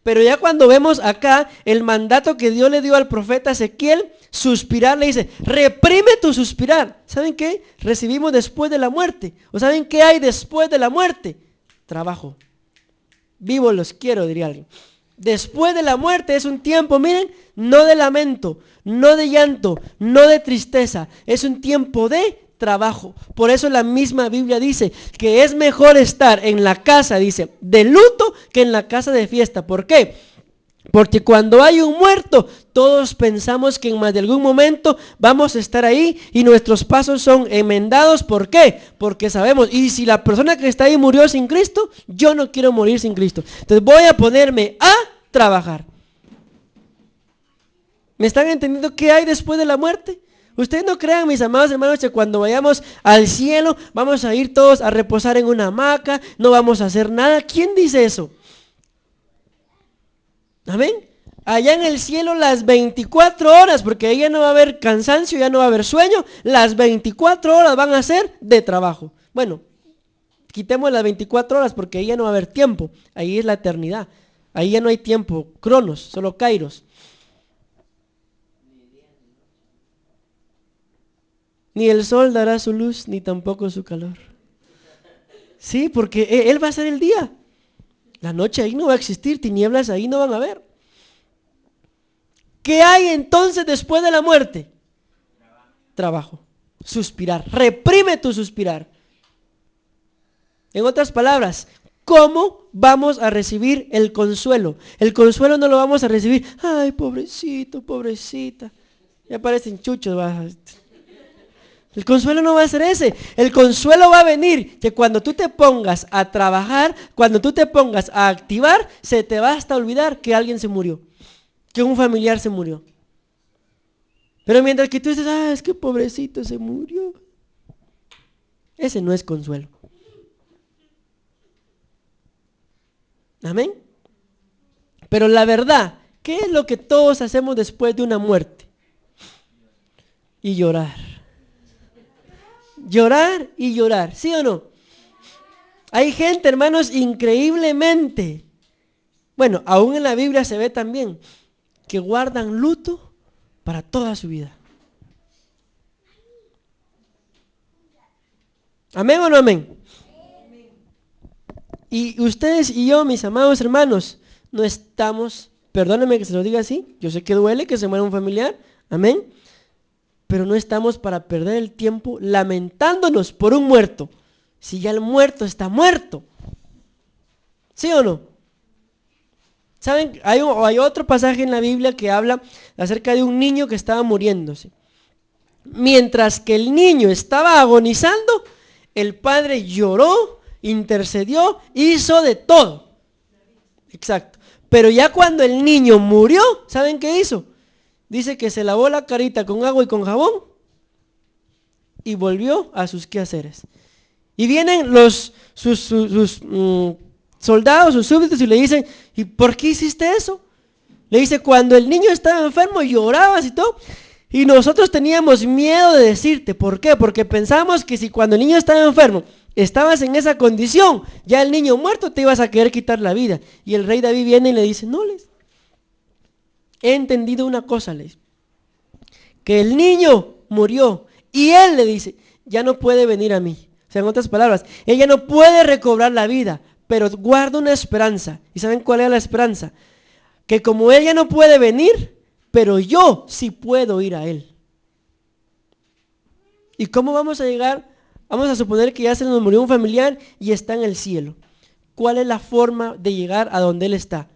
Pero ya cuando vemos acá el mandato que Dios le dio al profeta Ezequiel, suspirar, le dice, reprime tu suspirar. ¿Saben qué? Recibimos después de la muerte. ¿O saben qué hay después de la muerte? Trabajo. Vivo los quiero, diría alguien. Después de la muerte es un tiempo, miren, no de lamento, no de llanto, no de tristeza. Es un tiempo de trabajo. Por eso la misma Biblia dice que es mejor estar en la casa, dice, de luto que en la casa de fiesta. ¿Por qué? Porque cuando hay un muerto, todos pensamos que en más de algún momento vamos a estar ahí y nuestros pasos son enmendados. ¿Por qué? Porque sabemos, y si la persona que está ahí murió sin Cristo, yo no quiero morir sin Cristo. Entonces voy a ponerme a trabajar. ¿Me están entendiendo qué hay después de la muerte? Ustedes no crean, mis amados hermanos, que cuando vayamos al cielo vamos a ir todos a reposar en una hamaca, no vamos a hacer nada. ¿Quién dice eso? Amén. Allá en el cielo las 24 horas, porque ahí ya no va a haber cansancio, ya no va a haber sueño, las 24 horas van a ser de trabajo. Bueno, quitemos las 24 horas porque ahí ya no va a haber tiempo, ahí es la eternidad, ahí ya no hay tiempo, cronos, solo kairos. Ni el sol dará su luz, ni tampoco su calor. Sí, porque Él va a ser el día. La noche ahí no va a existir, tinieblas ahí no van a haber. ¿Qué hay entonces después de la muerte? Trabajo. Suspirar. Reprime tu suspirar. En otras palabras, ¿cómo vamos a recibir el consuelo? El consuelo no lo vamos a recibir. Ay, pobrecito, pobrecita. Ya parecen chuchos. El consuelo no va a ser ese. El consuelo va a venir que cuando tú te pongas a trabajar, cuando tú te pongas a activar, se te va hasta olvidar que alguien se murió, que un familiar se murió. Pero mientras que tú dices, es que pobrecito se murió, ese no es consuelo. Amén. Pero la verdad, ¿qué es lo que todos hacemos después de una muerte? Y llorar. Llorar y llorar, ¿sí o no? Hay gente, hermanos, increíblemente, bueno, aún en la Biblia se ve también, que guardan luto para toda su vida. ¿Amén o no amén? Y ustedes y yo, mis amados hermanos, no estamos, perdónenme que se lo diga así, yo sé que duele que se muera un familiar, amén, pero no estamos para perder el tiempo lamentándonos por un muerto, si ya el muerto está muerto. ¿Sí o no? ¿Saben? Hay otro pasaje en la Biblia que habla acerca de un niño que estaba muriéndose. Mientras que el niño estaba agonizando, el padre lloró, intercedió, hizo de todo. Exacto. Pero ya cuando el niño murió, ¿saben qué hizo? Dice que se lavó la carita con agua y con jabón y volvió a sus quehaceres. Y vienen sus soldados, sus súbditos y le dicen, ¿y por qué hiciste eso? Le dice, cuando el niño estaba enfermo llorabas y todo. Y nosotros teníamos miedo de decirte, ¿por qué? Porque pensamos que si cuando el niño estaba enfermo estabas en esa condición, ya el niño muerto te ibas a querer quitar la vida. Y el rey David viene y le dice, no, les he entendido una cosa, les, que el niño murió y él le dice, ya no puede venir a mí. O sea, en otras palabras, ella no puede recobrar la vida, pero guarda una esperanza. ¿Y saben cuál es la esperanza? Que como ella no puede venir, pero yo sí puedo ir a él. ¿Y cómo vamos a llegar? Vamos a suponer que ya se nos murió un familiar y está en el cielo. ¿Cuál es la forma de llegar a donde él está?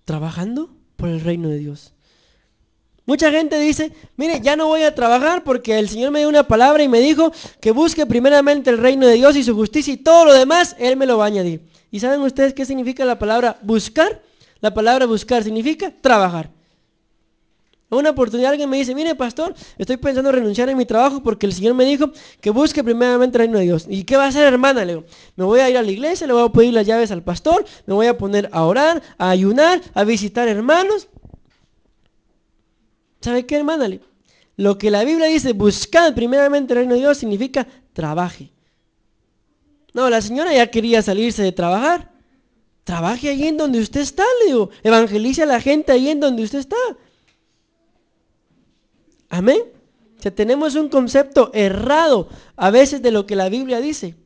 Trabajando por el reino de Dios. Mucha gente dice, mire, ya no voy a trabajar porque el Señor me dio una palabra y me dijo que busque primeramente el reino de Dios y su justicia y todo lo demás, Él me lo va a añadir. ¿Y saben ustedes qué significa la palabra buscar? La palabra buscar significa trabajar. En una oportunidad alguien me dice, mire pastor, estoy pensando en renunciar a mi trabajo porque el Señor me dijo que busque primeramente el reino de Dios. ¿Y qué va a hacer, hermana? Le digo, me voy a ir a la iglesia, le voy a pedir las llaves al pastor, me voy a poner a orar, a ayunar, a visitar hermanos. ¿Sabe qué, hermana? Lo que la Biblia dice, buscad primeramente el reino de Dios, significa trabaje. No, la señora ya quería salirse de trabajar. Trabaje ahí en donde usted está, le digo. Evangelice a la gente ahí en donde usted está. Amén. O sea, tenemos un concepto errado a veces de lo que la Biblia dice.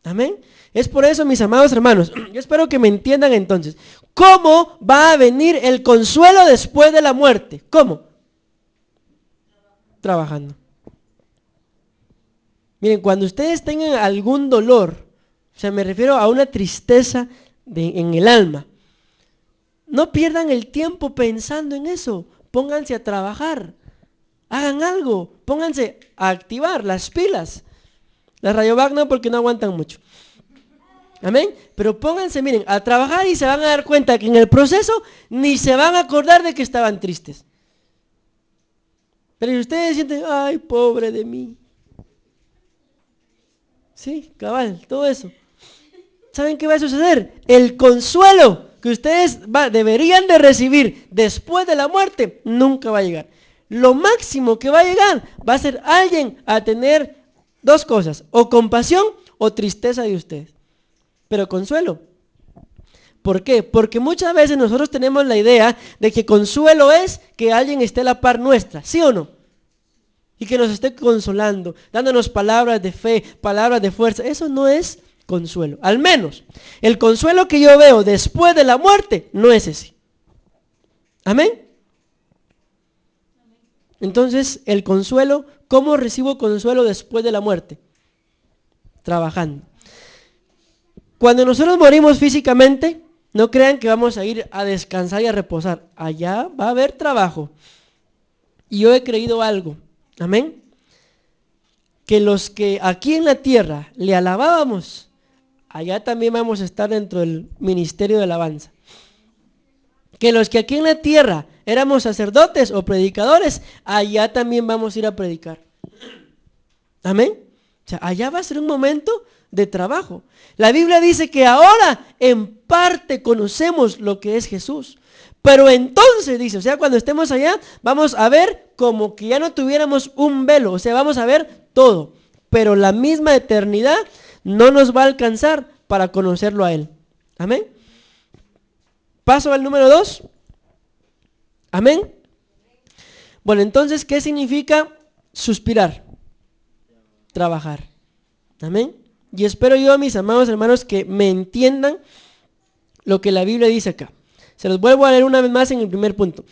Amén. Es por eso, mis amados hermanos, yo espero que me entiendan entonces. ¿Cómo va a venir el consuelo después de la muerte? ¿Cómo? Trabajando. Miren, cuando ustedes tengan algún dolor, o sea, me refiero a una tristeza en el alma, no pierdan el tiempo pensando en eso. Pónganse a trabajar. Hagan algo. Pónganse a activar las pilas. Las Rayovac no, porque no aguantan mucho. Amén. Pero pónganse, miren, a trabajar y se van a dar cuenta que en el proceso ni se van a acordar de que estaban tristes. Pero si ustedes sienten, ay, pobre de mí. Sí, cabal, todo eso. ¿Saben qué va a suceder? El consuelo que ustedes deberían de recibir después de la muerte nunca va a llegar. Lo máximo que va a llegar va a ser alguien a tener dos cosas, o compasión o tristeza de ustedes. Pero consuelo. ¿Por qué? Porque muchas veces nosotros tenemos la idea de que consuelo es que alguien esté a la par nuestra, ¿sí o no? Y que nos esté consolando, dándonos palabras de fe, palabras de fuerza. Eso no es consuelo. Al menos, el consuelo que yo veo después de la muerte no es ese. ¿Amén? Entonces, el consuelo, ¿cómo recibo consuelo después de la muerte? Trabajando. Cuando nosotros morimos físicamente, no crean que vamos a ir a descansar y a reposar. Allá va a haber trabajo. Y yo he creído algo. Amén. Que los que aquí en la tierra le alabábamos, allá también vamos a estar dentro del ministerio de alabanza. Que los que aquí en la tierra éramos sacerdotes o predicadores, allá también vamos a ir a predicar. Amén. O sea, allá va a ser un momento de trabajo. La Biblia dice que ahora en parte conocemos lo que es Jesús. Pero entonces dice, o sea, cuando estemos allá, vamos a ver como que ya no tuviéramos un velo, o sea, vamos a ver todo. Pero la misma eternidad no nos va a alcanzar para conocerlo a Él. Amén. Paso al número 2. Amén. Bueno, entonces, ¿qué significa suspirar? Trabajar. Amén. Y espero yo, mis amados hermanos, que me entiendan lo que la Biblia dice acá. Se los vuelvo a leer una vez más en el primer punto.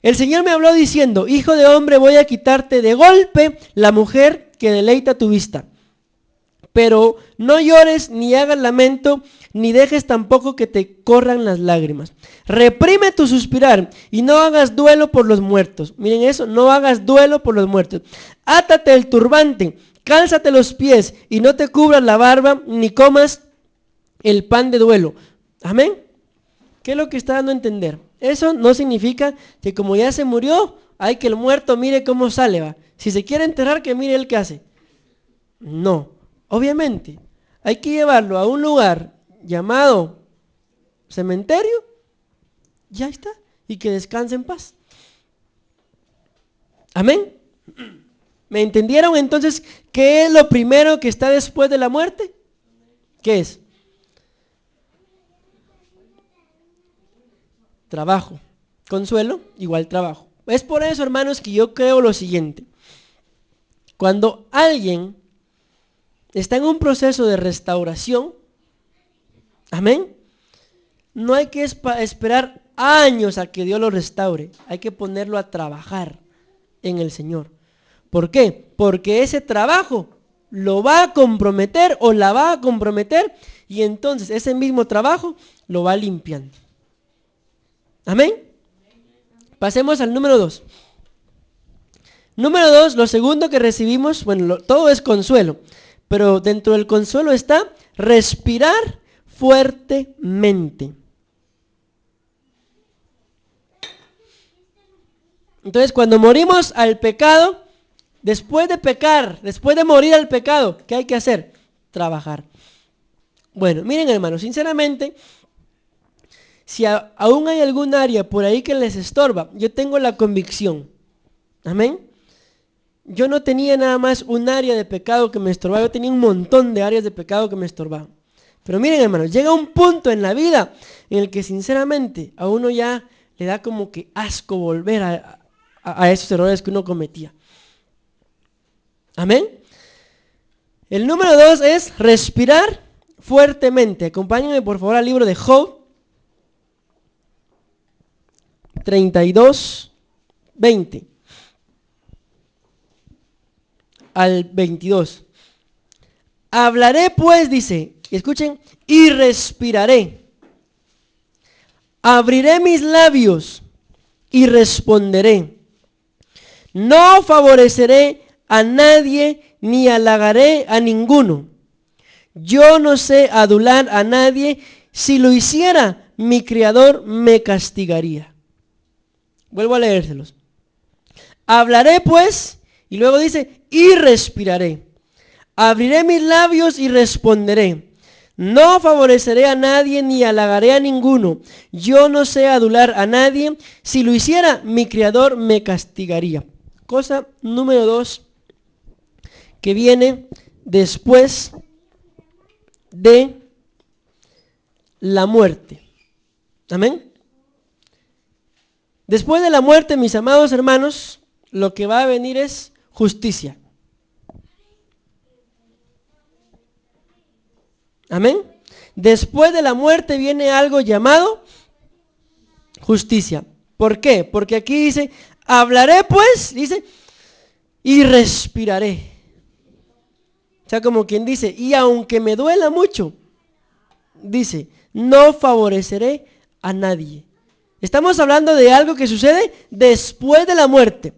El Señor me habló diciendo, hijo de hombre, voy a quitarte de golpe la mujer que deleita tu vista. Pero no llores ni hagas lamento, ni dejes tampoco que te corran las lágrimas. Reprime tu suspirar y no hagas duelo por los muertos. Miren eso, no hagas duelo por los muertos. Átate el turbante, cálzate los pies y no te cubras la barba, ni comas el pan de duelo. Amén. ¿Qué es lo que está dando a entender? Eso no significa que como ya se murió, hay que el muerto mire cómo sale, va. Si se quiere enterrar, que mire el que hace. No, obviamente, hay que llevarlo a un lugar llamado cementerio, ya está, y que descanse en paz. Amén. ¿Me entendieron entonces qué es lo primero que está después de la muerte? ¿Qué es? Trabajo. Consuelo, igual trabajo. Es por eso, hermanos, que yo creo lo siguiente. Cuando alguien está en un proceso de restauración, amén, no hay que esperar años a que Dios lo restaure. Hay que ponerlo a trabajar en el Señor. ¿Por qué? Porque ese trabajo lo va a comprometer o la va a comprometer y entonces ese mismo trabajo lo va limpiando. Amén. Pasemos al número 2. Número 2, lo segundo que recibimos, bueno, todo es consuelo, pero dentro del consuelo está respirar fuertemente. Entonces, cuando morimos al pecado, después de pecar, después de morir al pecado, ¿qué hay que hacer? Trabajar. Bueno, miren, hermanos, sinceramente, si aún hay algún área por ahí que les estorba, yo tengo la convicción, amén. Yo no tenía nada más un área de pecado que me estorbaba, yo tenía un montón de áreas de pecado que me estorbaban. Pero miren, hermanos, llega un punto en la vida en el que sinceramente a uno ya le da como que asco volver a esos errores que uno cometía. Amén. El número 2 es respirar fuertemente. Acompáñenme por favor al libro de Job 32:20. al 22. Hablaré pues, dice, escuchen, y respiraré. Abriré mis labios y responderé. No favoreceré a nadie ni halagaré a ninguno. Yo no sé adular a nadie. Si lo hiciera, mi Creador me castigaría. Vuelvo a leérselos. Hablaré pues, y luego dice, y respiraré. Abriré mis labios y responderé. No favoreceré a nadie ni halagaré a ninguno. Yo no sé adular a nadie. Si lo hiciera, mi Creador me castigaría. Cosa número 2, que viene después de la muerte. Amén. Después de la muerte, mis amados hermanos, lo que va a venir es justicia. Amén. Después de la muerte viene algo llamado justicia. ¿Por qué? Porque aquí dice, hablaré pues, dice, y respiraré. O sea, como quien dice, y aunque me duela mucho, dice, no favoreceré a nadie. Estamos hablando de algo que sucede después de la muerte.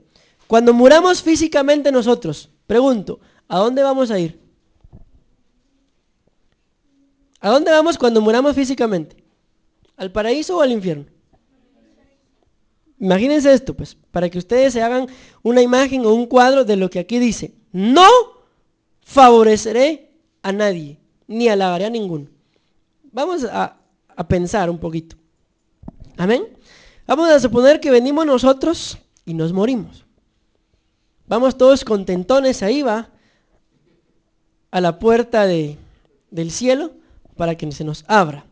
Cuando muramos físicamente nosotros, pregunto, ¿a dónde vamos a ir? ¿A dónde vamos cuando muramos físicamente? ¿Al paraíso o al infierno? Imagínense esto, pues, para que ustedes se hagan una imagen o un cuadro de lo que aquí dice. No favoreceré a nadie, ni halagaré a ninguno. Vamos a pensar un poquito. Amén. Vamos a suponer que venimos nosotros y nos morimos. Vamos todos contentones ahí, va, a la puerta del cielo para que se nos abra.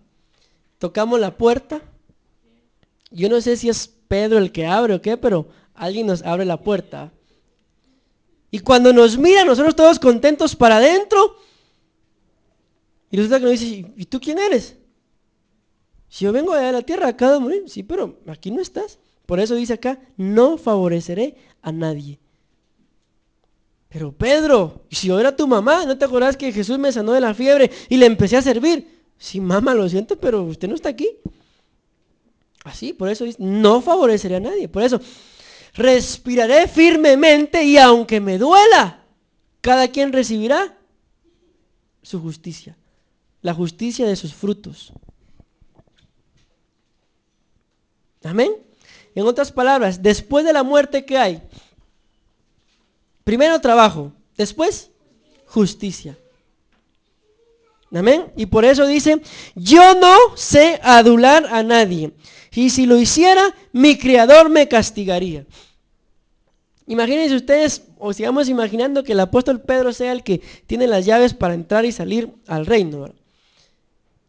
Tocamos la puerta. Yo no sé si es Pedro el que abre o qué, pero alguien nos abre la puerta. Y cuando nos mira, nosotros todos contentos para adentro, y resulta que nos dice, ¿y tú quién eres? Si yo vengo de la tierra, acá de morir. Sí, pero aquí no estás. Por eso dice acá, no favoreceré a nadie. Pero Pedro, si yo era tu mamá, ¿no te acordás que Jesús me sanó de la fiebre y le empecé a servir? Sí, mamá, lo siento, pero usted no está aquí. Así, por eso dice, no favoreceré a nadie. Por eso, respiraré firmemente y aunque me duela, cada quien recibirá su justicia, la justicia de sus frutos. Amén. En otras palabras, después de la muerte, ¿qué hay? Primero trabajo, después justicia. Amén. Y por eso dice, yo no sé adular a nadie. Y si lo hiciera, mi Creador me castigaría. Imagínense ustedes, o sigamos imaginando que el apóstol Pedro sea el que tiene las llaves para entrar y salir al reino, ¿verdad?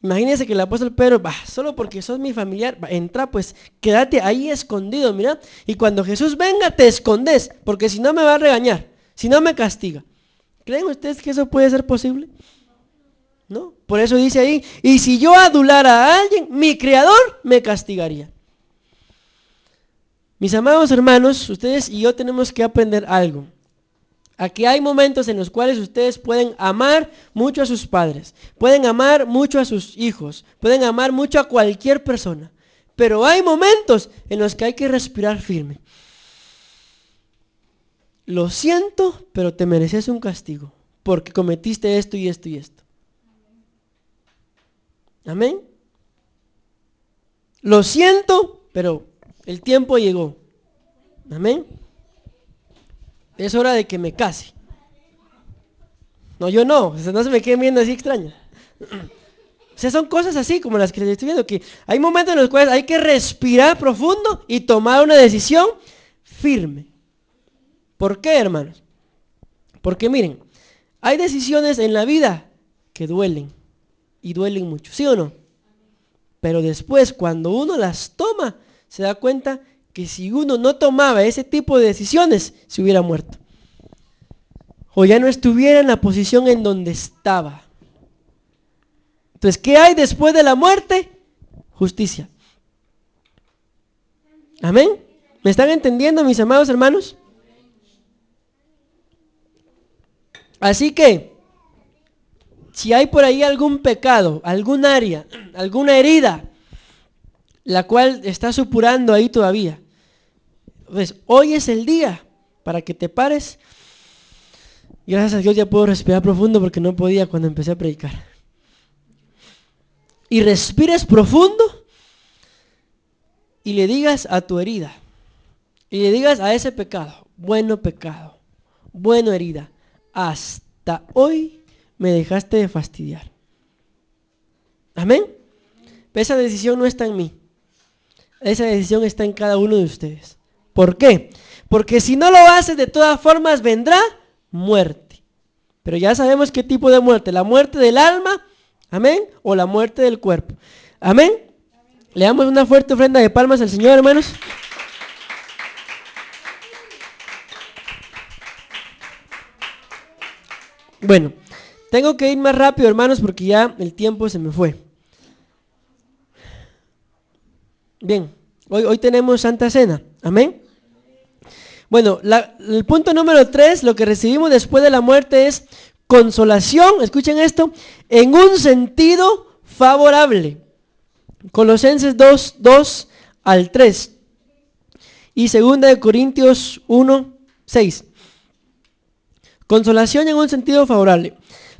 Imagínense que el apóstol Pedro, solo porque sos mi familiar, entra, pues quédate ahí escondido, mira. Y cuando Jesús venga, te escondes, porque si no me va a regañar, si no me castiga. ¿Creen ustedes que eso puede ser posible? ¿No? Por eso dice ahí, y si yo adulara a alguien, mi Creador me castigaría. Mis amados hermanos, ustedes y yo tenemos que aprender algo. Aquí hay momentos en los cuales ustedes pueden amar mucho a sus padres, pueden amar mucho a sus hijos, pueden amar mucho a cualquier persona, pero hay momentos en los que hay que respirar firme. Lo siento, pero te mereces un castigo, porque cometiste esto y esto y esto. Amén. Lo siento, pero el tiempo llegó. Amén. Es hora de que me case. No, yo no se me queden viendo así extraño. O sea, son cosas así como las que les estoy viendo, que hay momentos en los cuales hay que respirar profundo y tomar una decisión firme. ¿Por qué, hermanos? Porque miren, hay decisiones en la vida que duelen y duelen mucho, ¿sí o no? Pero después, cuando uno las toma, se da cuenta que si uno no tomaba ese tipo de decisiones, se hubiera muerto. O ya no estuviera en la posición en donde estaba. Entonces, ¿qué hay después de la muerte? Justicia. ¿Amén? ¿Me están entendiendo, mis amados hermanos? Así que, si hay por ahí algún pecado, algún área, alguna herida, la cual está supurando ahí todavía, pues hoy es el día para que te pares. Gracias a Dios ya puedo respirar profundo porque no podía cuando empecé a predicar. Y respires profundo y le digas a tu herida, y le digas a ese pecado, bueno, herida, hasta hoy me dejaste de fastidiar. Amén. Esa decisión no está en mí. Esa decisión está en cada uno de ustedes. ¿Por qué? Porque si no lo haces, de todas formas vendrá muerte. Pero ya sabemos qué tipo de muerte. La muerte del alma, amén, o la muerte del cuerpo. Amén. Le damos una fuerte ofrenda de palmas al Señor, hermanos. Bueno, tengo que ir más rápido, hermanos, porque ya el tiempo se me fue. Bien, hoy tenemos Santa Cena, amén. Bueno, el punto número 3, lo que recibimos después de la muerte es consolación, escuchen esto, en un sentido favorable. Colosenses 2 al 3 y 2 Corintios 1, 6. Consolación en un sentido favorable,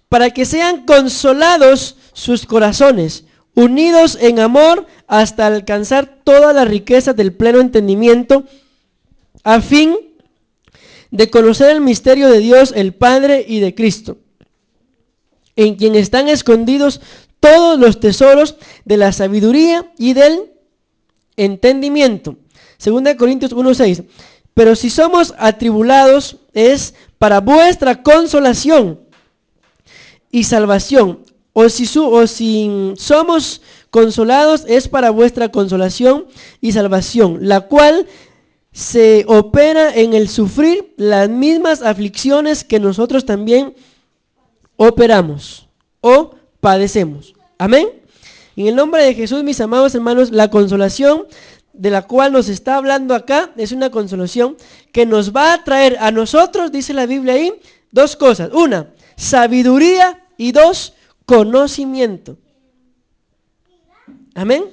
para que sean consolados sus corazones, unidos en amor hasta alcanzar toda la riqueza del pleno entendimiento, a fin de conocer el misterio de Dios el Padre y de Cristo, en quien están escondidos todos los tesoros de la sabiduría y del entendimiento. 2 Corintios 1:6. Pero si somos atribulados es para vuestra consolación y salvación, o si somos consolados es para vuestra consolación y salvación, la cual se opera en el sufrir las mismas aflicciones que nosotros también operamos o padecemos. Amén. En el nombre de Jesús, mis amados hermanos, la consolación de la cual nos está hablando acá es una consolación que nos va a traer a nosotros, dice la Biblia ahí, dos cosas. Una, sabiduría, y dos, conocimiento. Amén.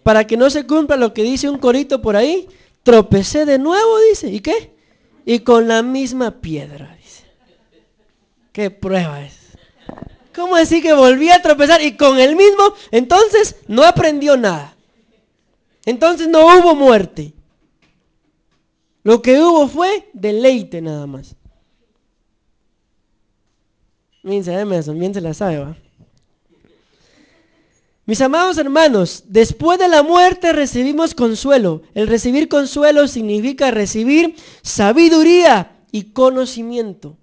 Para que no se cumpla lo que dice un corito por ahí, tropecé de nuevo, dice. ¿Y qué? Y con la misma piedra, dice. ¿Qué prueba es? ¿Cómo decir que volví a tropezar y con el mismo? Entonces no aprendió nada. Entonces no hubo muerte. Lo que hubo fue deleite nada más. Bien se la sabe, ¿va? Mis amados hermanos, después de la muerte recibimos consuelo. El recibir consuelo significa recibir sabiduría y conocimiento.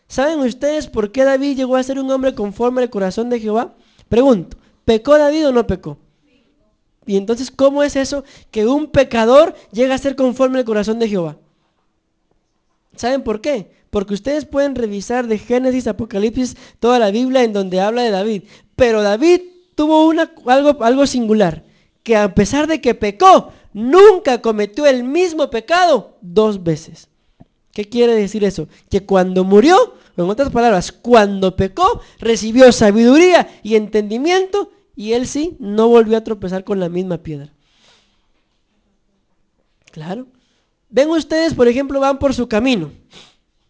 ¿Saben ustedes por qué David llegó a ser un hombre conforme al corazón de Jehová? Pregunto, ¿pecó David o no pecó? Y entonces, ¿cómo es eso que un pecador llega a ser conforme al corazón de Jehová? ¿Saben por qué? Porque ustedes pueden revisar de Génesis, Apocalipsis, toda la Biblia en donde habla de David. Pero David tuvo algo singular, que a pesar de que pecó, nunca cometió el mismo pecado 2 veces. ¿Qué quiere decir eso? Que cuando murió, en otras palabras, cuando pecó, recibió sabiduría y entendimiento, y él sí no volvió a tropezar con la misma piedra. Claro. Ven ustedes, por ejemplo, van por su camino.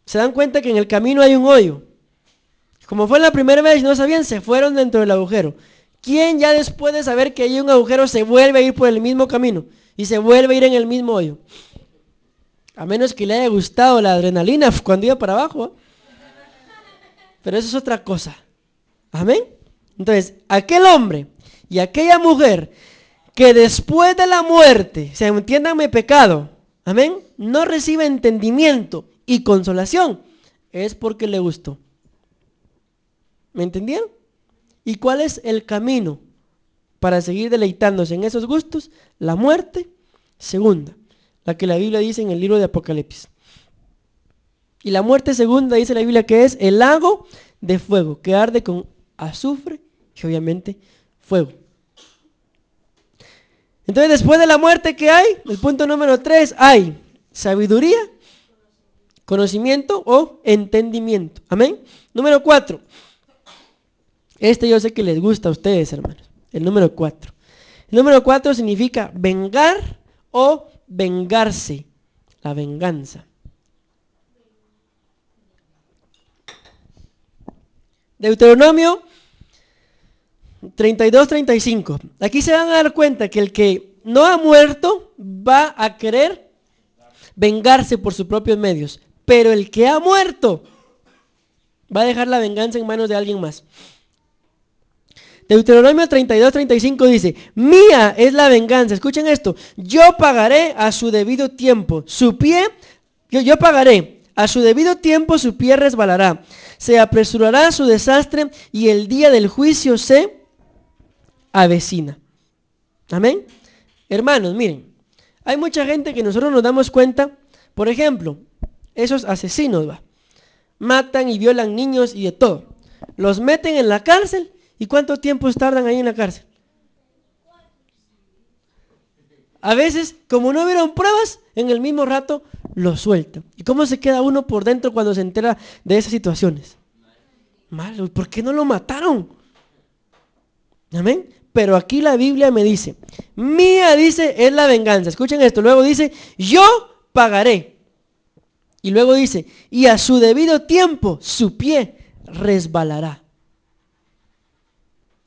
Se dan cuenta que en el camino hay un hoyo. Como fue la primera vez y no sabían, se fueron dentro del agujero. ¿Quién ya después de saber que hay un agujero se vuelve a ir por el mismo camino y se vuelve a ir en el mismo hoyo? A menos que le haya gustado la adrenalina cuando iba para abajo, ¿eh? Pero eso es otra cosa. Amén. Entonces, aquel hombre y aquella mujer que después de la muerte, se entiéndanme pecado, amén, no recibe entendimiento y consolación, es porque le gustó. ¿Me entendieron? ¿Y cuál es el camino para seguir deleitándose en esos gustos? La muerte segunda, la que la Biblia dice en el libro de Apocalipsis. Y la muerte segunda dice la Biblia que es el lago de fuego, que arde con azufre y obviamente fuego. Entonces, después de la muerte, ¿qué hay? El punto número 3, hay sabiduría, Conocimiento o entendimiento. Amén. Número 4. Este yo sé que les gusta a ustedes, hermanos. El número 4. El número 4 significa vengar o vengarse. La venganza. Deuteronomio 32-35. Aquí se van a dar cuenta que el que no ha muerto va a querer vengarse por sus propios medios. Pero el que ha muerto va a dejar la venganza en manos de alguien más. Deuteronomio 32-35 dice: mía es la venganza. Escuchen esto. Yo pagaré a su debido tiempo. Su pie, yo pagaré. A su debido tiempo su pie resbalará. Se apresurará su desastre y el día del juicio se avecina. Amén. Hermanos, miren. Hay mucha gente que nosotros nos damos cuenta. Por ejemplo, esos asesinos, matan y violan niños y de todo. Los meten en la cárcel. ¿Y cuánto tiempo tardan ahí en la cárcel? A veces, como no hubieron pruebas, en el mismo rato los sueltan. ¿Y cómo se queda uno por dentro cuando se entera de esas situaciones? Mal, ¿por qué no lo mataron? Amén. Pero aquí la Biblia me dice, mía, dice, es la venganza. Escuchen esto, luego dice, yo pagaré. Y luego dice, y a su debido tiempo su pie resbalará.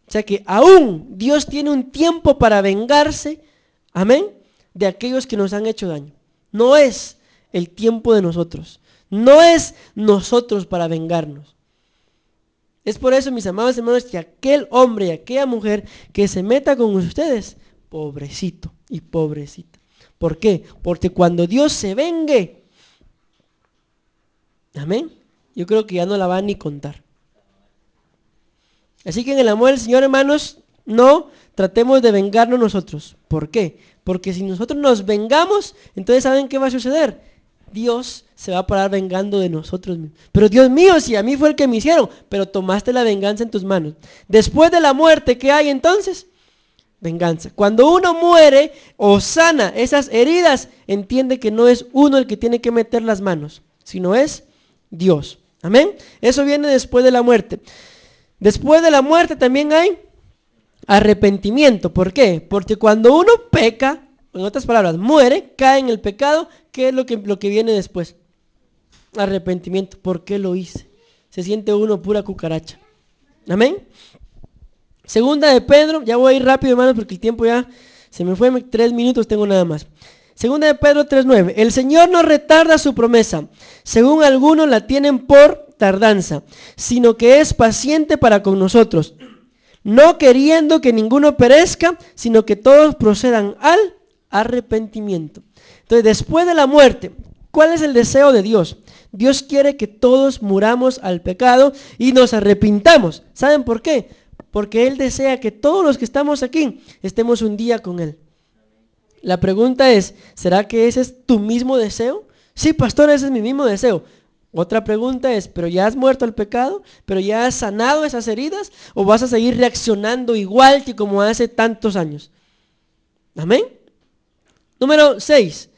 O sea que aún Dios tiene un tiempo para vengarse, amén, de aquellos que nos han hecho daño. No es el tiempo de nosotros. No es nosotros para vengarnos. Es por eso, mis amados hermanos, que aquel hombre y aquella mujer que se meta con ustedes, pobrecito y pobrecita. ¿Por qué? Porque cuando Dios se vengue, amén, yo creo que ya no la va a ni contar. Así que en el amor del Señor, hermanos, no tratemos de vengarnos nosotros. ¿Por qué? Porque si nosotros nos vengamos, entonces ¿saben qué va a suceder? Dios se va a parar vengando de nosotros mismos. Pero Dios mío, si a mí fue el que me hicieron, pero tomaste la venganza en tus manos. Después de la muerte, ¿qué hay entonces? Venganza. Cuando uno muere o sana esas heridas, entiende que no es uno el que tiene que meter las manos, sino es Dios. Amén. Eso viene después de la muerte. Después de la muerte también hay arrepentimiento. ¿Por qué? Porque cuando uno peca, en otras palabras, muere, cae en el pecado, ¿qué es lo que viene después? Arrepentimiento. ¿Por qué lo hice? Se siente uno pura cucaracha. Amén. Segunda de Pedro, ya voy a ir rápido, hermanos, porque el tiempo ya se me fue, 3 minutos tengo nada más. Segunda de Pedro 3:9. El Señor no retarda su promesa, según algunos la tienen por tardanza, sino que es paciente para con nosotros, no queriendo que ninguno perezca, sino que todos procedan al arrepentimiento. Entonces, después de la muerte, ¿cuál es el deseo de Dios? Dios quiere que todos muramos al pecado y nos arrepintamos. ¿Saben por qué? Porque Él desea que todos los que estamos aquí estemos un día con Él. La pregunta es, ¿será que ese es tu mismo deseo? Sí, pastor, ese es mi mismo deseo. Otra pregunta es, ¿pero ya has muerto al pecado? ¿Pero ya has sanado esas heridas? ¿O vas a seguir reaccionando igual que como hace tantos años? Amén. Número 6.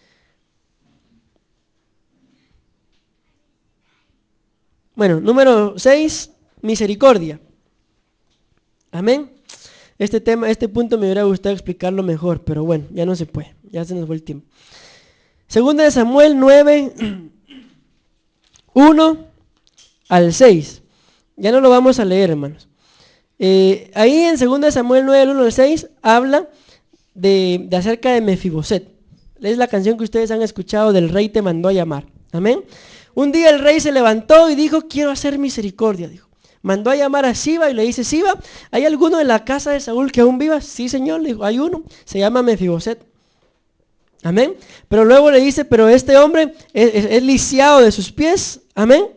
Bueno, número 6, misericordia. Amén. Este punto me hubiera gustado explicarlo mejor, pero bueno, ya no se puede, ya se nos fue el tiempo. Segunda de Samuel 9, 1 al 6. Ya no lo vamos a leer, hermanos. Ahí en segunda de Samuel 9, 1 al 6, habla de acerca de Mefiboset. Es la canción que ustedes han escuchado del rey te mandó a llamar. Amén. Un día el rey se levantó y dijo, quiero hacer misericordia, dijo. Mandó a llamar a Siba y le dice, Siba, ¿hay alguno en la casa de Saúl que aún viva? Sí, señor, le dijo, hay uno, se llama Mefiboset. Amén. Pero luego le dice, pero este hombre es lisiado de sus pies. Amén.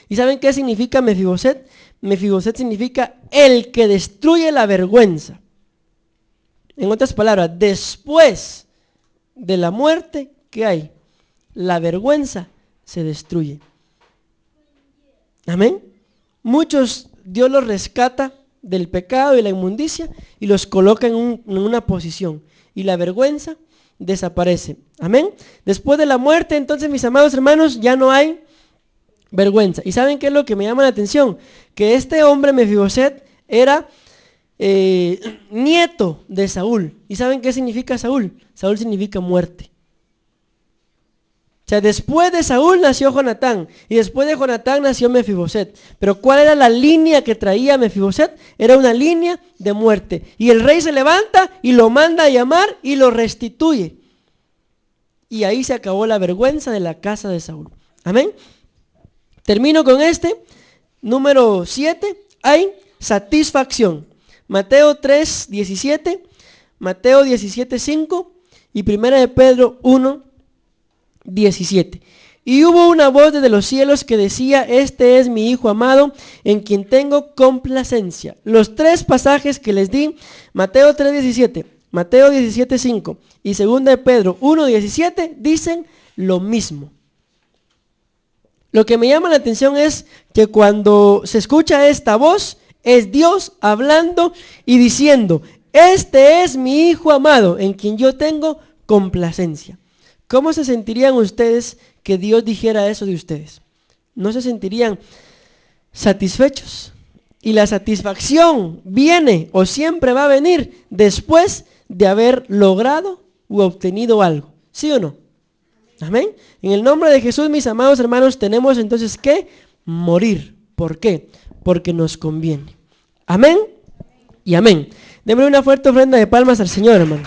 ¿Y saben qué significa Mefiboset? Mefiboset significa el que destruye la vergüenza. En otras palabras, después de la muerte, ¿qué hay? La vergüenza se destruye. Amén. Muchos Dios los rescata del pecado y la inmundicia y los coloca en una posición. Y la vergüenza desaparece. Amén. Después de la muerte, entonces, mis amados hermanos, ya no hay vergüenza. ¿Y saben qué es lo que me llama la atención? Que este hombre, Mefiboset, era nieto de Saúl. ¿Y saben qué significa Saúl? Saúl significa muerte. O sea, después de Saúl nació Jonatán, y después de Jonatán nació Mefiboset. Pero ¿cuál era la línea que traía Mefiboset? Era una línea de muerte. Y el rey se levanta y lo manda a llamar y lo restituye. Y ahí se acabó la vergüenza de la casa de Saúl. Amén. Termino con número 7, hay satisfacción. Mateo 3, 17, Mateo 17, 5 y 1 de Pedro 1, 17. Y hubo una voz desde los cielos que decía: este es mi Hijo amado, en quien tengo complacencia. Los tres pasajes que les di, Mateo 3, 17, Mateo 17, 5 y 2 de Pedro 1, 17, dicen lo mismo. Lo que me llama la atención es que cuando se escucha esta voz, es Dios hablando y diciendo: este es mi Hijo amado, en quien yo tengo complacencia. ¿Cómo se sentirían ustedes que Dios dijera eso de ustedes? ¿No se sentirían satisfechos? Y la satisfacción viene o siempre va a venir después de haber logrado u obtenido algo. ¿Sí o no? Amén. En el nombre de Jesús, mis amados hermanos, tenemos entonces que morir. ¿Por qué? Porque nos conviene. Amén y amén. Démosle una fuerte ofrenda de palmas al Señor, hermano.